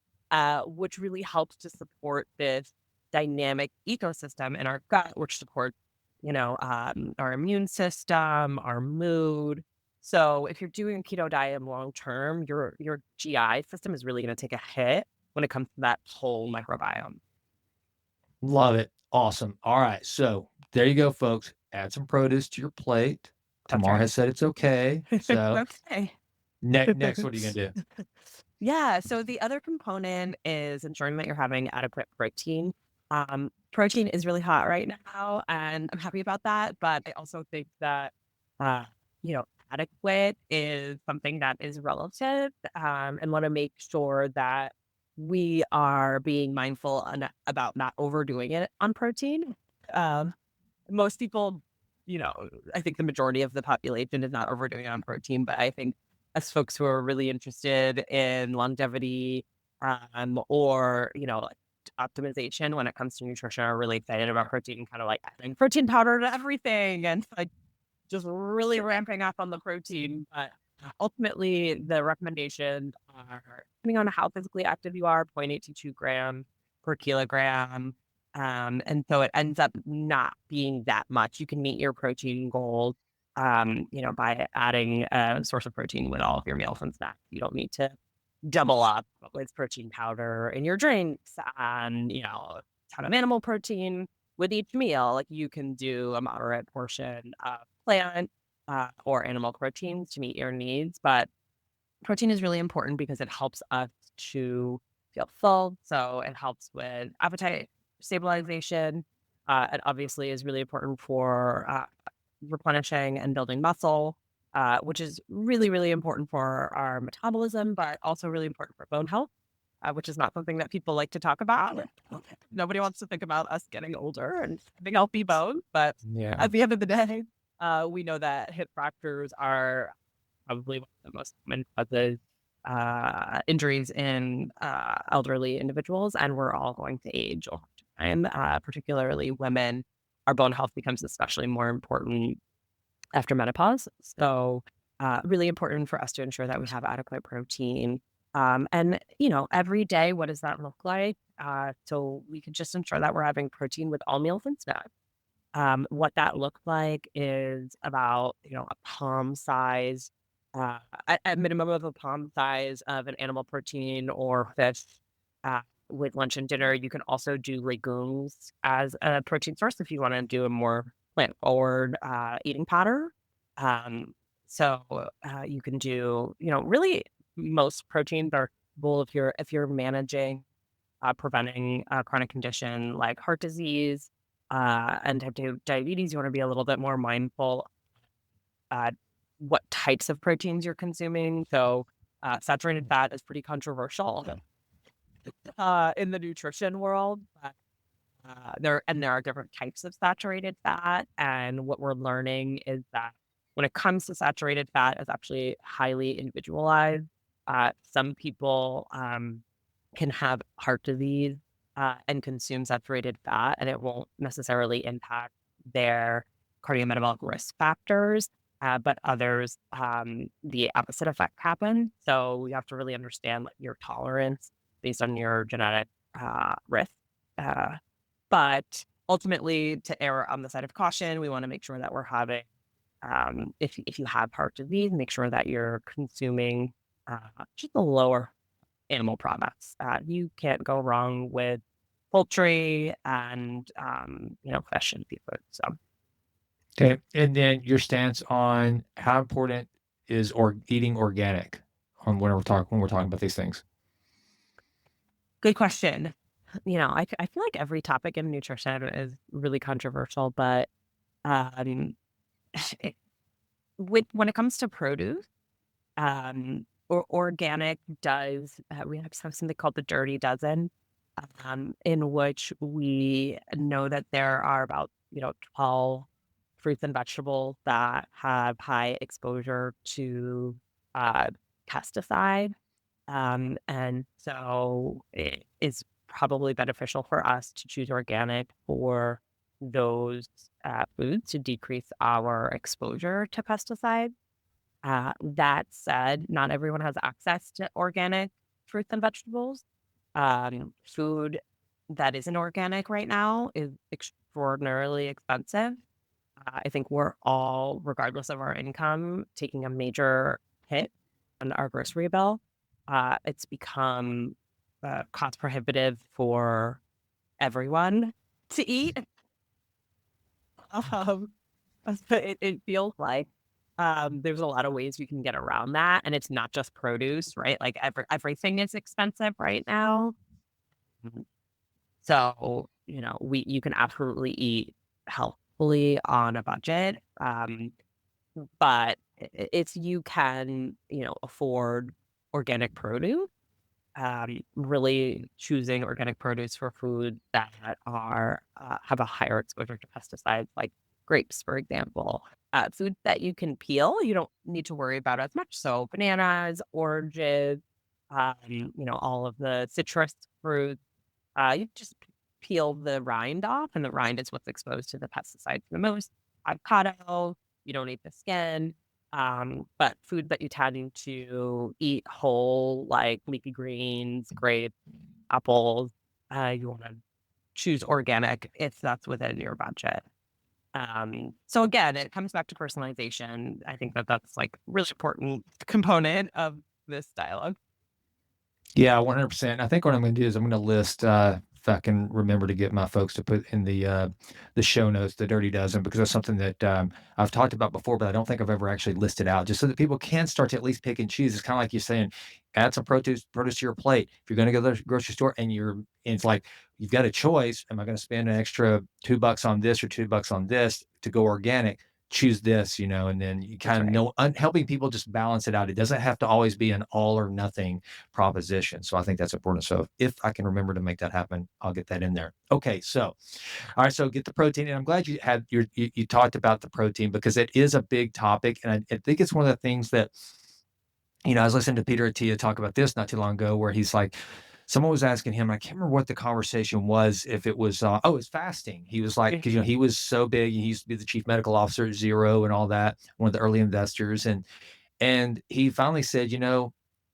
which really helps to support this dynamic ecosystem in our gut, which supports, our immune system, our mood. So if you're doing a keto diet long term, your GI system is really going to take a hit when it comes to that whole microbiome. Love it. Awesome. All right. So there you go, folks. Add some produce to your plate. That's Tamar right. has said it's okay. So Okay. next, what are you gonna do? Yeah. So the other component is ensuring that you're having adequate protein. Protein is really hot right now, and I'm happy about that. But I also think that, uh, adequate is something that is relative, and want to make sure that we are being mindful about not overdoing it on protein. Um, Most people, I think the majority of the population is not overdoing it on protein, but I think as folks who are really interested in longevity, or, like optimization when it comes to nutrition are really excited about protein, kind of like adding protein powder to everything and like just really ramping up on the protein. But ultimately, the recommendations are depending on how physically active you are, 0.8 to 2 grams per kilogram. And so it ends up not being that much. You can meet your protein goals, by adding a source of protein with all of your meals and snacks. You don't need to double up with protein powder in your drinks and, a ton of animal protein with each meal. Like you can do a moderate portion of plant or animal proteins to meet your needs. But protein is really important because it helps us to feel full. So it helps with appetite stabilization. It obviously is really important for replenishing and building muscle, which is really, really important for our metabolism, but also really important for bone health, which is not something that people like to talk about. Nobody wants to think about us getting older and having healthy bones. But Yeah. at the end of the day, we know that hip fractures are probably one of the most common causes injuries in elderly individuals, and we're all going to age over time, particularly women. Our bone health becomes especially more important after menopause. So, really important for us to ensure that we have adequate protein. And, every day, what does that look like? So, we could just ensure that we're having protein with all meals and snacks. What that looks like is about, a palm size, at minimum of a palm size of an animal protein or fish with lunch and dinner. You can also do legumes as a protein source if you want to do a more plant forward eating pattern. Um, so you can do, really most proteins are cool if you're managing preventing a chronic condition like heart disease and type 2 diabetes. You want to be a little bit more mindful uh, what types of proteins you're consuming. So saturated fat is pretty controversial in the nutrition world. There are different types of saturated fat, and what we're learning is that when it comes to saturated fat, it's actually highly individualized. Some people can have heart disease and consume saturated fat, and it won't necessarily impact their cardiometabolic risk factors. But others, the opposite effect happens. So we have to really understand like, your tolerance based on your genetic risk. Uh, but ultimately, to err on the side of caution, we want to make sure that we're having, if you have heart disease, make sure that you're consuming just the lower animal products. You can't go wrong with poultry and fish and seafood. So, Okay. And then your stance on how important is eating organic on when we're talking about these things. good question. I feel like every topic in nutrition is really controversial, but um, it, when it comes to produce, or organic does we have something called the dirty dozen, in which we know that there are about 12 fruits and vegetables that have high exposure to uh, pesticide, and so it is probably beneficial for us to choose organic for those foods to decrease our exposure to pesticides. That said, not everyone has access to organic fruits and vegetables. Food that isn't organic right now is extraordinarily expensive. I think we're all, regardless of our income, taking a major hit on our grocery bill. It's become cost prohibitive for everyone to eat. Um, it feels like, there's a lot of ways you can get around that, and it's not just produce, right? Like, everything is expensive right now. Mhm. So, you can absolutely eat healthfully on a budget, but if you can, afford organic produce, really choosing organic produce for food that have a higher exposure to pesticides, like grapes, for example. Food that you can peel, you don't need to worry about as much. So bananas, oranges, all of the citrus fruits, you just peel the rind off, and the rind is what's exposed to the pesticides the most. Avocado, you don't eat the skin. But food that you tend to eat whole, like leafy greens, grapes, apples, you want to choose organic if that's within your budget. So again, it comes back to personalization. I think that that's like really important component of this dialogue. Yeah, 100%. I think what I'm gonna do is I'm gonna list, if I can remember to get my folks to put in the show notes, the Dirty Dozen, because that's something that, I've talked about before, but I don't think I've ever actually listed out just so that people can start to at least pick and choose. It's kinda like you're saying, add some produce to your plate. If you're gonna go to the grocery store and it's like, you've got a choice, am I gonna spend an extra $2 on this or $2 on this to go organic? Choose this, and then you That's kind of right. know helping people just balance it out. It doesn't have to always be an all or nothing proposition. So I think that's important. So if I can remember to make that happen, I'll get that in there. Okay. So, all right. So get the protein. And I'm glad you talked about the protein because it is a big topic. And I think it's one of the things that, I was listening to Peter Attia talk about this not too long ago, where he's like, someone was asking him, I can't remember what the conversation was, if it was, it was fasting. He was like, because, he was so big. He used to be the chief medical officer at Zero and all that, one of the early investors. And he finally said,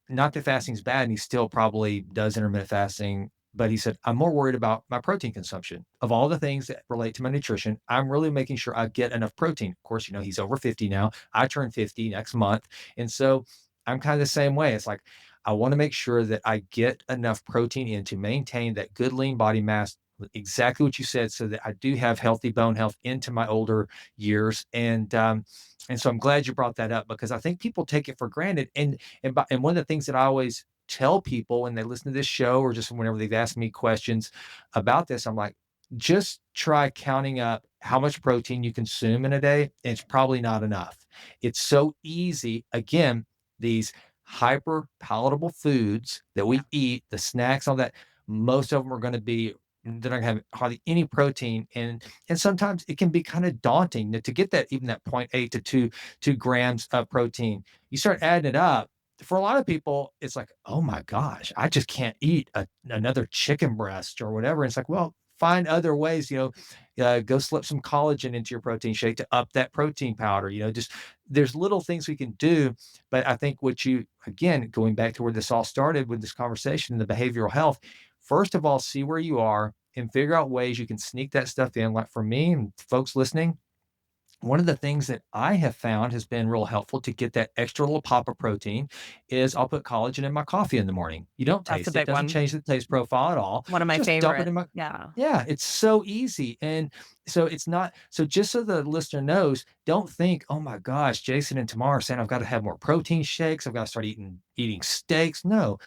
not that fasting's bad, and he still probably does intermittent fasting, but he said, I'm more worried about my protein consumption. Of all the things that relate to my nutrition, I'm really making sure I get enough protein. Of course, he's over 50 now. I turn 50 next month. And so I'm kind of the same way. It's like, I want to make sure that I get enough protein in to maintain that good lean body mass, exactly what you said, so that I do have healthy bone health into my older years. And so I'm glad you brought that up because I think people take it for granted. And one of the things that I always tell people when they listen to this show or just whenever they've asked me questions about this, I'm like, just try counting up how much protein you consume in a day. And it's probably not enough. It's so easy. Again, these hyper palatable foods that we Yeah. eat, the snacks, all that, most of them are going to be they're not gonna have hardly any protein, and sometimes it can be kind of daunting to get that, even that 0.8 to 2 grams of protein. You start adding it up. For a lot of people, it's like, oh my gosh, I just can't eat another chicken breast or whatever. And it's like, well, find other ways, go slip some collagen into your protein shake to up that protein powder. Just there's little things we can do. But I think what you, again, going back to where this all started with this conversation, the behavioral health, first of all, see where you are and figure out ways you can sneak that stuff in. Like for me and folks listening, one of the things that I have found has been real helpful to get that extra little pop of protein is I'll put collagen in my coffee in the morning. You don't That's a taste it, big doesn't one. change the taste profile at all. One of my Just dump it favorites. in my, Yeah. yeah, it's so easy. And so it's not, so just so the listener knows, don't think, oh my gosh, Jason and Tamar are saying I've got to have more protein shakes. I've got to start eating steaks. No,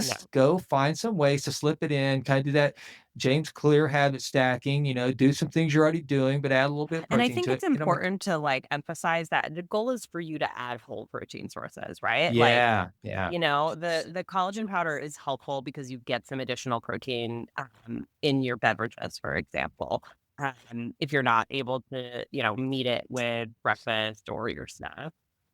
No. just go find some ways to slip it in, kind of do that James Clear habit stacking, do some things you're already doing, but add a little bit of And I protein think to it's it. Get them. important to, like, emphasize that the goal is for you to add whole protein sources, right? Like, Yeah, yeah. the collagen powder is helpful because you get some additional protein, in your beverages, for example, if you're not able to, meet it with breakfast or your snack.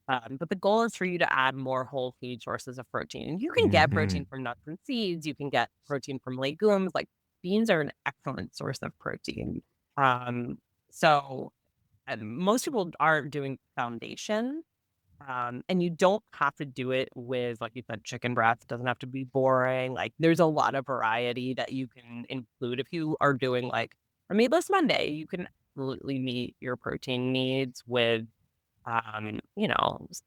But the goal is for you to add more whole food sources of protein. And you can get protein Mhm. from nuts and seeds. You can get protein from legumes. Like, beans are an excellent source of protein. Um, so most people aren't doing foundation. And you don't have to do it with, like you said, chicken breast. It doesn't have to be boring. Like, there's a lot of variety that you can include. If you are doing like a meatless Monday, you can absolutely meet your protein needs with, s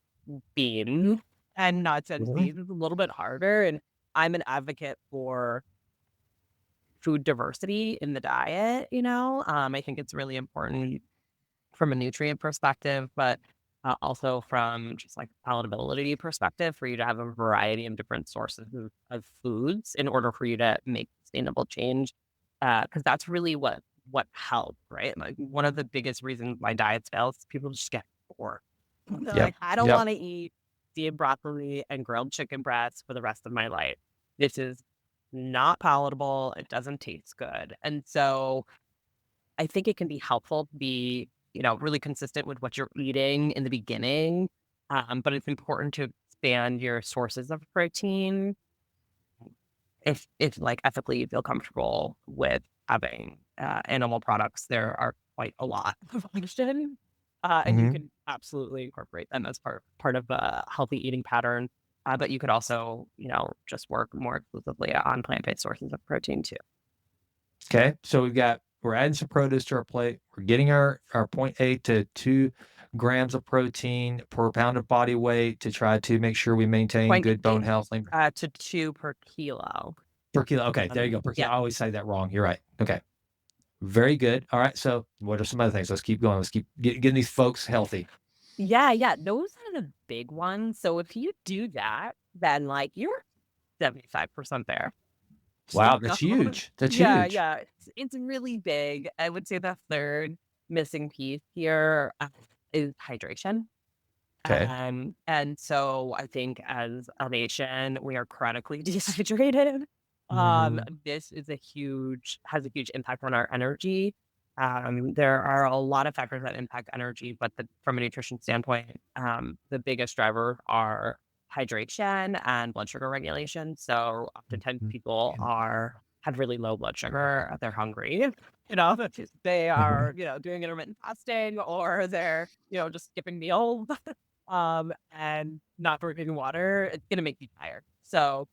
beans and nuts and Mhm. seeds. It's a little bit harder, and I'm an advocate for food diversity in the diet. I think it's really important from a nutrient perspective, but, also from just, like, palatability perspective for you to have a variety of different sources of foods in order for you to make sustainable change, because that's really what helps, right? Like, one of the biggest reasons why diets fail is people just get bored. They're Yep, like, "I don't yep. wanna eat steamed broccoli and grilled chicken breasts for the rest of my life. This is not palatable, it doesn't taste good." And so I think it can be helpful to be, really consistent with what you're eating in the beginning, but it's important to expand your sources of protein if like ethically you feel comfortable with having animal products. There are quite a lot of options, and you Mhm. can absolutely incorporate them as part of a healthy eating pattern. But you could also, just work more exclusively on plant-based sources of protein too. Okay, so we're adding some produce to our plate. We're getting our point 0.8 to 2 grams of protein per pound of body weight to try to make sure we maintain Point good bone eight health. to 2 per kilo. Per kilo. Okay, there you go. Per Yeah. kilo. I always say that wrong. You're right. Okay. Very good. All right. So what are some other things? Let's keep going. Let's keep getting these folks healthy. Yeah, yeah, those are the big ones. So if you do that, then, like, you're 75% there. You Wow, that's know? huge. That's Yeah, huge. yeah, it's really big. I would say the 3rd missing piece here, is hydration. Okay. And so I think as a nation, we are chronically dehydrated. Mhm. This has a huge impact on our energy. There are a lot of factors that impact energy, but from a nutrition standpoint, the biggest driver are hydration and blood sugar regulation. So oftentimes Mhm. people have really low blood sugar. They're hungry. They Mhm. are, doing intermittent fasting, or they're, just skipping meals. And not drinking water, it's gonna make you tired. So,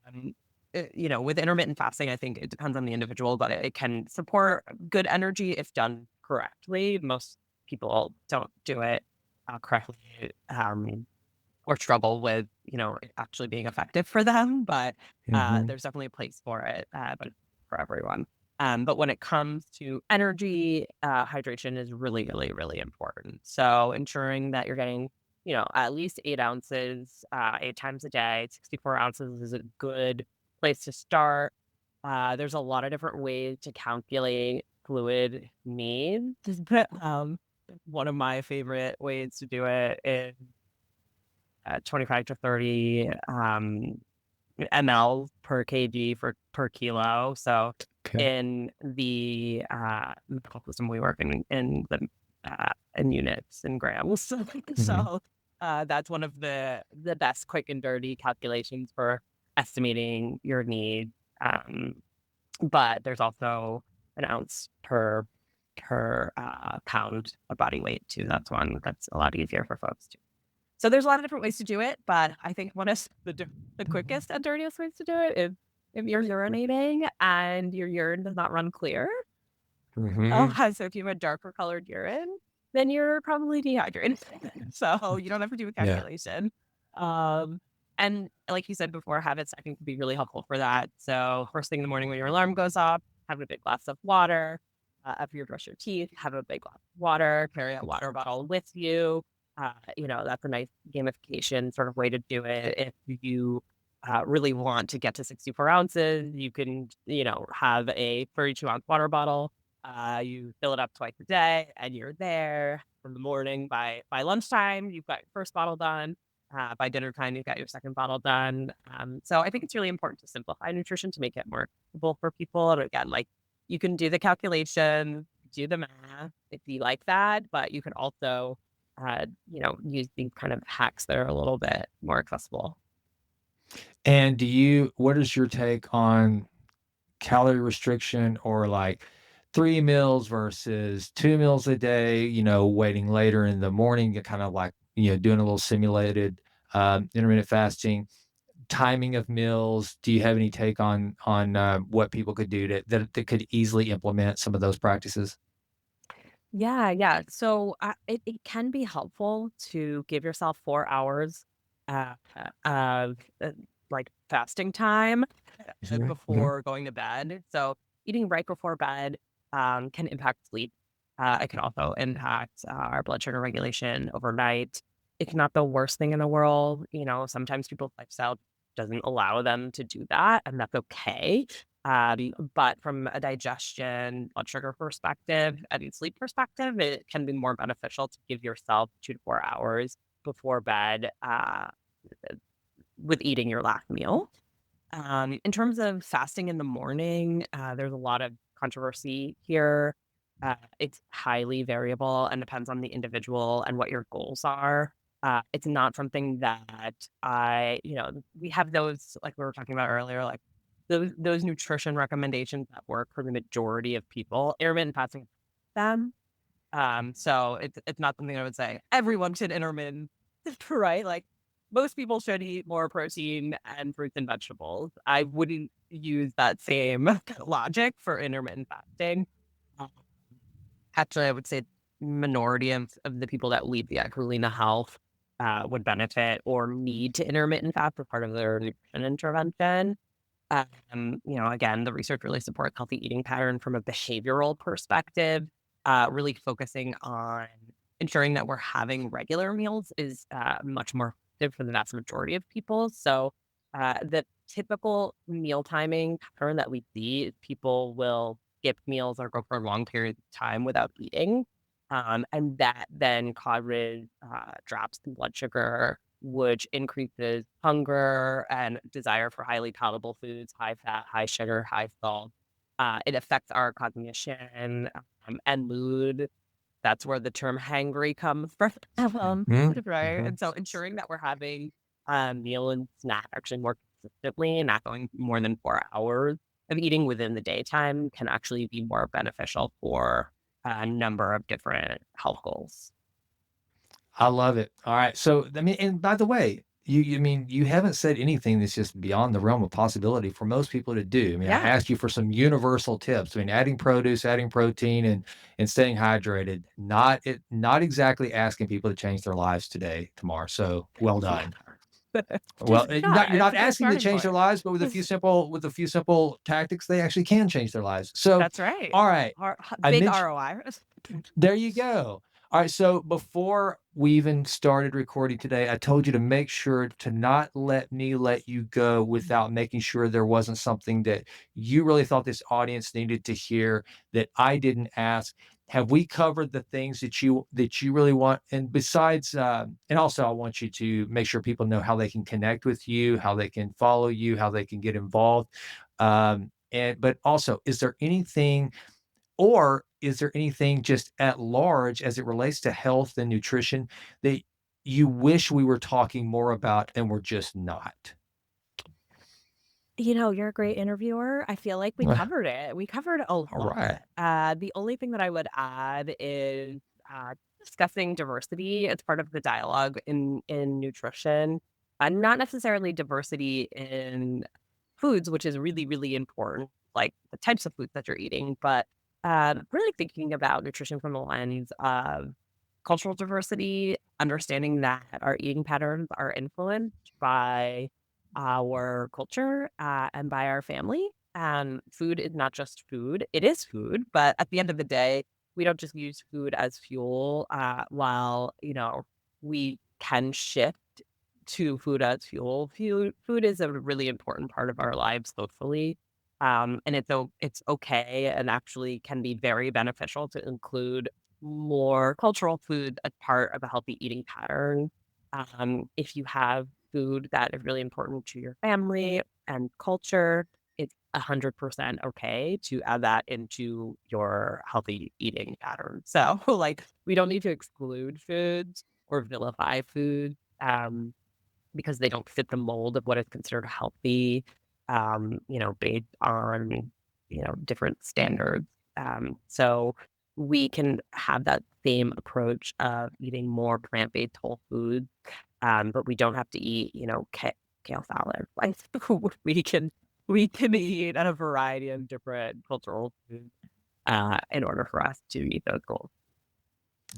um, with intermittent fasting, I think it depends on the individual, but it can support good energy if done correctly. Most people don't do it correctly, or struggle with, it actually being effective for them. But Mhm. there's definitely a place for it, but it's for everyone. But when it comes to energy, hydration is really, really, really important. So ensuring that you're getting, at least 8 ounces, 8 times a day. 64 ounces is a good place to start. There's a lot of different ways to calculate fluid needs. But one of my favorite ways to do it is 25 to 30 ml per kg per kilo. So Okay. in the medical system. We work in units and grams. Mhm. So that's one of the best quick and dirty calculations for estimating your needs. Um, but there's also an ounce per pound of body weight too. That's one that's a lot easier for folks too. So there's a lot of different ways to do it, but I think one of the quickest and dirtiest ways to do it is if you're urinating and your urine does not run clear. Oh, Mhm. so if you have a darker colored urine, then you're probably dehydrated. So you don't have to do a Yeah. calculation. Um, and like you said before, habits I think can be really helpful for that. So first thing in the morning when your alarm goes off, have a big glass of water. After you brush your teeth, have a big glass of water. Carry a water bottle with you. That's a nice gamification sort of way to do it. If you really want to get to 64 ounces, you can, have a 32-ounce water bottle. You fill it up twice a day, and you're there from the morning. By lunchtime, you've got your first bottle done. By dinner time, you've got your second bottle done. So I think it's really important to simplify nutrition to make it more accessible for people. And again, like you can do the calculation, do the math if you like that, but you can also, use these kind of hacks that are a little bit more accessible. And what is your take on calorie restriction or like 3 meals versus 2 meals a day, waiting later in the morning, kind of like, doing a little simulated, intermittent fasting, timing of meals. Do you have any take on what people could do that could easily implement some of those practices? Yeah, yeah. So it can be helpful to give yourself 4 hours of like fasting time Mhm, mhm. before going to bed. So eating right before bed can impact sleep. It can also impact our blood sugar regulation overnight. It's not the worst thing in the world. Sometimes people's lifestyle doesn't allow them to do that, and that's okay. But from a digestion, blood sugar perspective, and sleep perspective, it can be more beneficial to give yourself 2 to 4 hours before bed with eating your last meal. In terms of fasting in the morning, there's a lot of controversy here. It's highly variable and depends on the individual and what your goals are. It's not something that we have those, like we were talking about earlier, like those nutrition recommendations that work for the majority of people. Intermittent fasting them. So it's not something I would say everyone should intermittent, right? Like most people should eat more protein and fruits and vegetables. I wouldn't use that same logic for intermittent fasting. Um, Actually, I would say minority of the people that leave the Culina Health would benefit or need to intermittent fast for part of their nutrition intervention. Again, the research really supports healthy eating pattern from a behavioral perspective, really focusing on ensuring that we're having regular meals is much more effective for the vast majority of people. So, the typical meal timing pattern that we see is people will skip meals or go for long periods of time without eating. And that then causes drops in blood sugar, which increases hunger and desire for highly palatable foods, high fat, high sugar, high salt. It affects our cognition and mood. That's where the term hangry comes from, Mhm, right? mhm. And so ensuring that we're having a meal and snack actually more consistently and not going more than 4 hours of eating within the daytime can actually be more beneficial for a number of different health goals. I love it. All right. So, I mean, and by the way, you haven't said anything that's just beyond the realm of possibility for most people to do. I mean, I Yeah. asked you for some universal tips. I mean, adding produce, adding protein, and staying hydrated. Not exactly asking people to change their lives today, Tamar. So, well done. Well, you're It's not a good asking them to starting change their point. lives, but with a few simple tactics, they actually can change their lives. So, That's right. all right. I Big mentioned ROI. there you go. All right, so before we even started recording today, I told you to make sure to not let me let you go without making sure there wasn't something that you really thought this audience needed to hear that I didn't ask. Have we covered the things that you really want? And besides, and also I want you to make sure people know how they can connect with you, how they can follow you, how they can get involved. And but also, is there anything or is there anything just at large as it relates to health and nutrition that you wish we were talking more about and we're just not? You're a great interviewer. I feel like we covered it. We covered a All lot. right. The only thing that I would add is discussing diversity as part of the dialogue in nutrition. Not necessarily diversity in foods, which is really, really important, like the types of foods that you're eating, but really thinking about nutrition from the lens of cultural diversity, understanding that our eating patterns are influenced by our culture and by our family. And food is not just food, it is food. But at the end of the day, we don't just use food as fuel while, we can shift to food as fuel. Food is a really important part of our lives, hopefully. And it's okay and actually can be very beneficial to include more cultural food as part of a healthy eating pattern. If you have food that is really important to your family and culture, it's 100% okay to add that into your healthy eating pattern. So, like, we don't need to exclude foods or vilify food. Because they don't fit the mold of what is considered healthy, based on, different standards. So we can have that same approach of eating more plant-based whole foods, but we don't have to eat, kale salad. Like we can we can eat a variety of different cultural foods in order for us to meet those goals.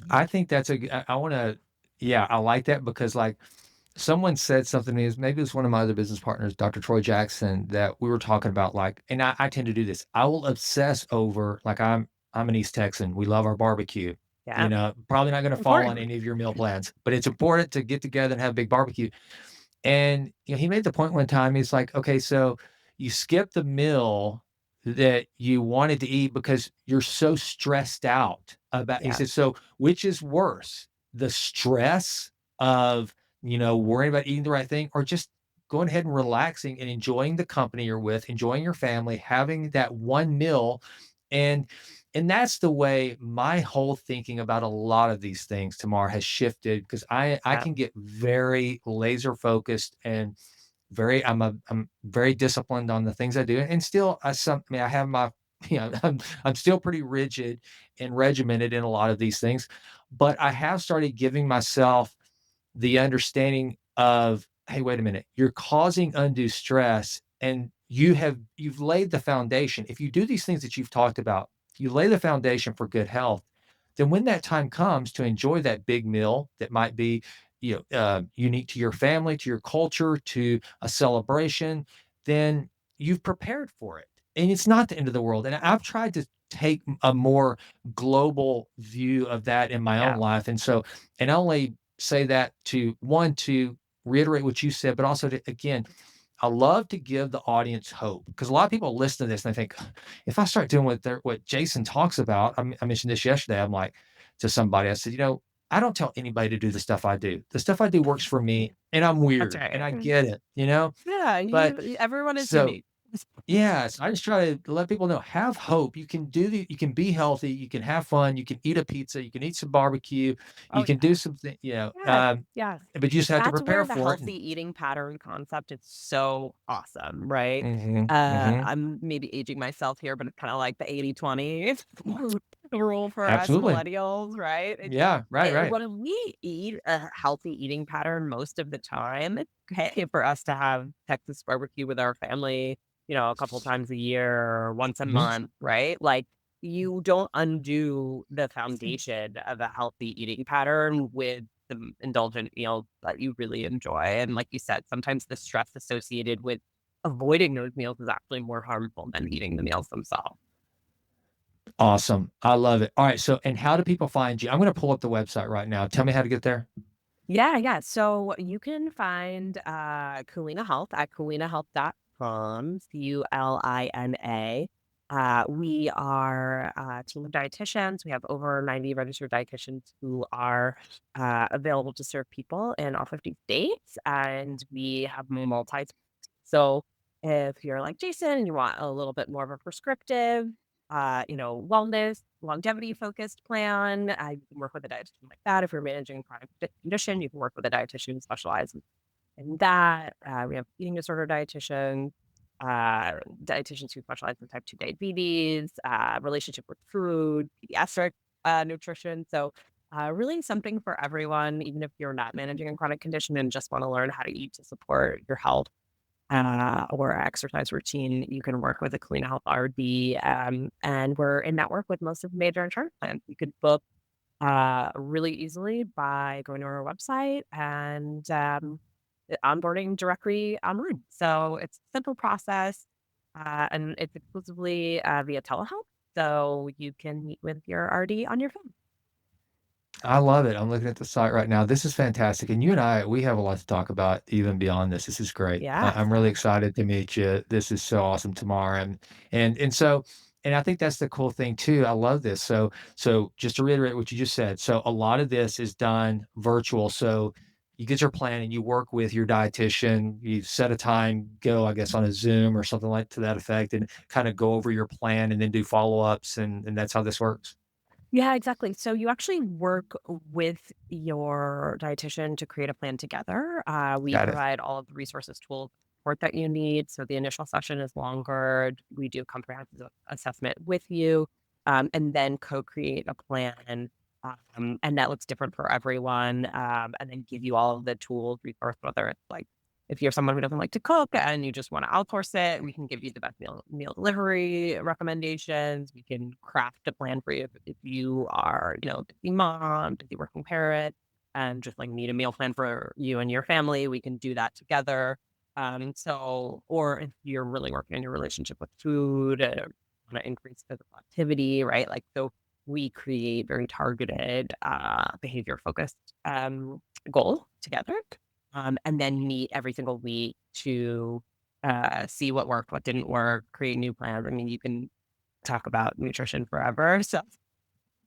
I think that's I wanna yeah, I like that because, like, someone said something is maybe it was one of my other business partners, Dr. Troy Jackson, that we were talking about, like and I tend to do this. I will obsess over like, I'm an East Texan. We love our barbecue, Yeah, probably not gonna fall on important. any of your meal plans, but it's important to get together and have a big barbecue. And, he made the point one time, he's like, "Okay, so you skip the meal that you wanted to eat because you're so stressed out about" he Yeah, said, "So which is worse, the stress of, worrying about eating the right thing or just going ahead and relaxing and enjoying the company you're with, enjoying your family, having that one meal?" And that's the way my whole thinking about a lot of these things, Tamar, has shifted because I yeah, can get very laser focused and I'm very disciplined on the things I do, and still I mean I have my I'm still pretty rigid and regimented in a lot of these things, but I have started giving myself the understanding of, "Hey, wait a minute, you're causing undue stress and you've laid the foundation. If you do these things that you've talked about, you lay the foundation for good health, then when that time comes to enjoy that big meal that might be, unique to your family, to your culture, to a celebration, then you've prepared for it, and it's not the end of the world." And I've tried to take a more global view of that in my own yeah, life, and so and I only say that to one, to reiterate what you said, but also to, again, I love to give the audience hope because a lot of people listen to this and they think, if I start doing what Jason talks about, I mentioned this yesterday. I'm like to somebody, I said, I don't tell anybody to do the stuff I do. The stuff I do works for me, and I'm that's weird, and right. I get it. Yeah, But everyone is so unique. yes, I just try to let people know, have hope. You can be healthy, you can have fun, you can eat a pizza, you can eat some barbecue, you Oh, can do yeah. something, Yes, yes. but you just have to That's prepare where the for it. healthy eating pattern concept is so awesome, right? Mhm, mhm. I'm maybe aging myself here, but it's kinda like the 80/20 rule for us Absolutely. millennials, right? Yeah, right, right. When we eat a healthy eating pattern most of the time, it's okay for us to have Texas barbecue with our family, a couple times a year or once a Mhm. month, right? Like, you don't undo the foundation of a healthy eating pattern with the indulgent meals that you really enjoy. And like you said, sometimes the stress associated with avoiding those meals is actually more harmful than eating the meals themselves. Awesome. I love it. Alright, so and how do people find you? I'm gonna pull up the website right now. Tell me how to get there. Yeah, yeah. So you can find Culina Health at culinahealth.com, Culina. We are a team of dietitians. We have over 90 registered dietitians who are available to serve people in all 50 states, and we have multi. So If you're like Jason and you want a little bit more of a prescriptive, wellness, longevity focused plan, you can work with a dietitian like that. If you're managing chronic condition, you can work with a dietitian specialized in that. We have eating disorder dietitians, dietitians who specialize in type 2 diabetes, relationship with food, pediatric nutrition. So, really something for everyone, even if you're not managing a chronic condition and just want to learn how to eat to support your health or exercise routine. You can work with a Culina Health RD, and we're in network with most of the major insurance plans. You could book really easily by going to our website and onboarding directly online. So it's a simple process, and it's exclusively via telehealth. So you can meet with your RD on your phone. I love it. I'm looking at the site right now. This is fantastic. And you and I, we have a lot to talk about even beyond this. This is great. Yeah. I'm really excited to meet you. This is so awesome, Tamar. And I think that's the cool thing too. I love this. So just to reiterate what you just said. So a lot of this is done virtual. So you get your plan and you work with your dietitian, you set a time, go, I guess, on a Zoom or something like to that effect, and kind of go over your plan and then do follow-ups, and that's how this works. Yeah, exactly. So you actually work with your dietitian to create a plan together. We Got it. provide all of the resources, tools, support that you need. So the initial session is longer. We do a comprehensive assessment with you, and then co-create a plan. And that looks different for everyone. And then give you all of the tools, resource, whether it's like if you're someone who doesn't like to cook and you just want to outsource it, we can give you the best meal delivery recommendations. We can craft a plan for you if you are, busy mom, busy working parent, and just like need a meal plan for you and your family. We can do that together. Or if you're really working on your relationship with food, want to increase physical activity, right? Like, so we create very targeted, behavior focused goal together, and then meet every single week to see what worked, what didn't work, create new plans. I mean, you can talk about nutrition forever. So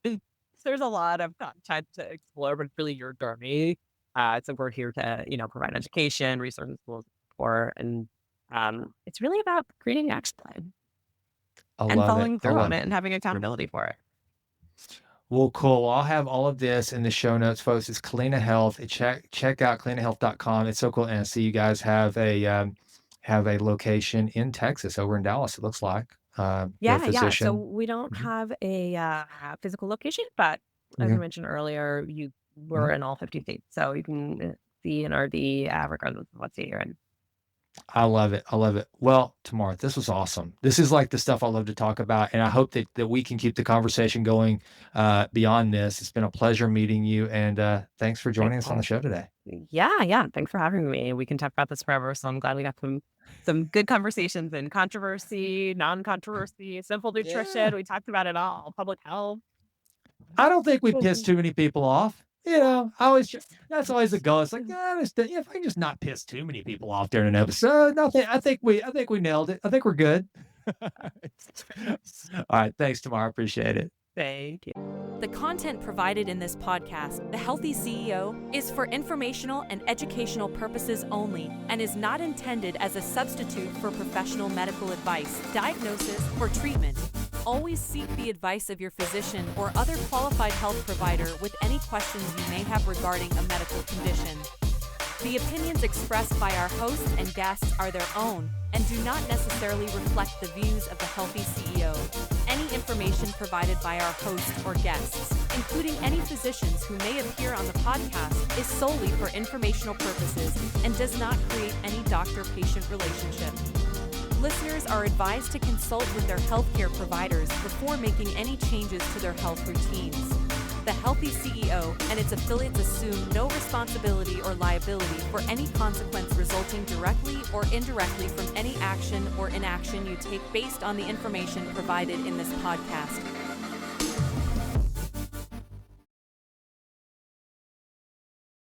it- there's a lot of content to explore, but it's really your journey. So we're here to, provide education, resources, tools, support, and it's really about creating an action plan I and love it. following I through on love it it. and having accountability for it. Well, cool. I'll have all of this in the show notes, folks. It's Culina Health. Check out culinahealth.com. It's so cool. And I see you guys have a location in Texas, over in Dallas, it looks like. The Yeah, yeah. So physician. we don't Mhm, have a physical location, but as I mhm, mentioned earlier, we're mhm. in all 50 states, so you can see an RD regardless of what state you're in. I love it. I love it. Well, Tamar, this was awesome. This is like the stuff I love to talk about. And I hope that we can keep the conversation going beyond this. It's been a pleasure meeting you. And thanks for Like, joining us on the oh, show today. yeah, yeah. Thanks for having me. We can talk about this forever. So I'm glad we got some good conversations in controversy, non-controversy, simple nutrition. Yeah. We talked about it all. Public health. I don't think we piss Mhm. too many people off. That's always the goal. It's like, if I can just not piss too many people off during an episode, nothing. I think we nailed it. I think we're good. All right. Thanks, Tamar. Appreciate it. Thank you. The content provided in this podcast, The Healthy CEO, is for informational and educational purposes only and is not intended as a substitute for professional medical advice, diagnosis, or treatment. Always seek the advice of your physician or other qualified health provider with any questions you may have regarding a medical condition. The opinions expressed by our hosts and guests are their own and do not necessarily reflect the views of the Healthy CEO. Any information provided by our hosts or guests, including any physicians who may appear on the podcast, is solely for informational purposes and does not create any doctor-patient relationship. Listeners are advised to consult with their healthcare providers before making any changes to their health routines. The Healthy CEO and its affiliates assume no responsibility or liability for any consequence resulting directly or indirectly from any action or inaction you take based on the information provided in this podcast.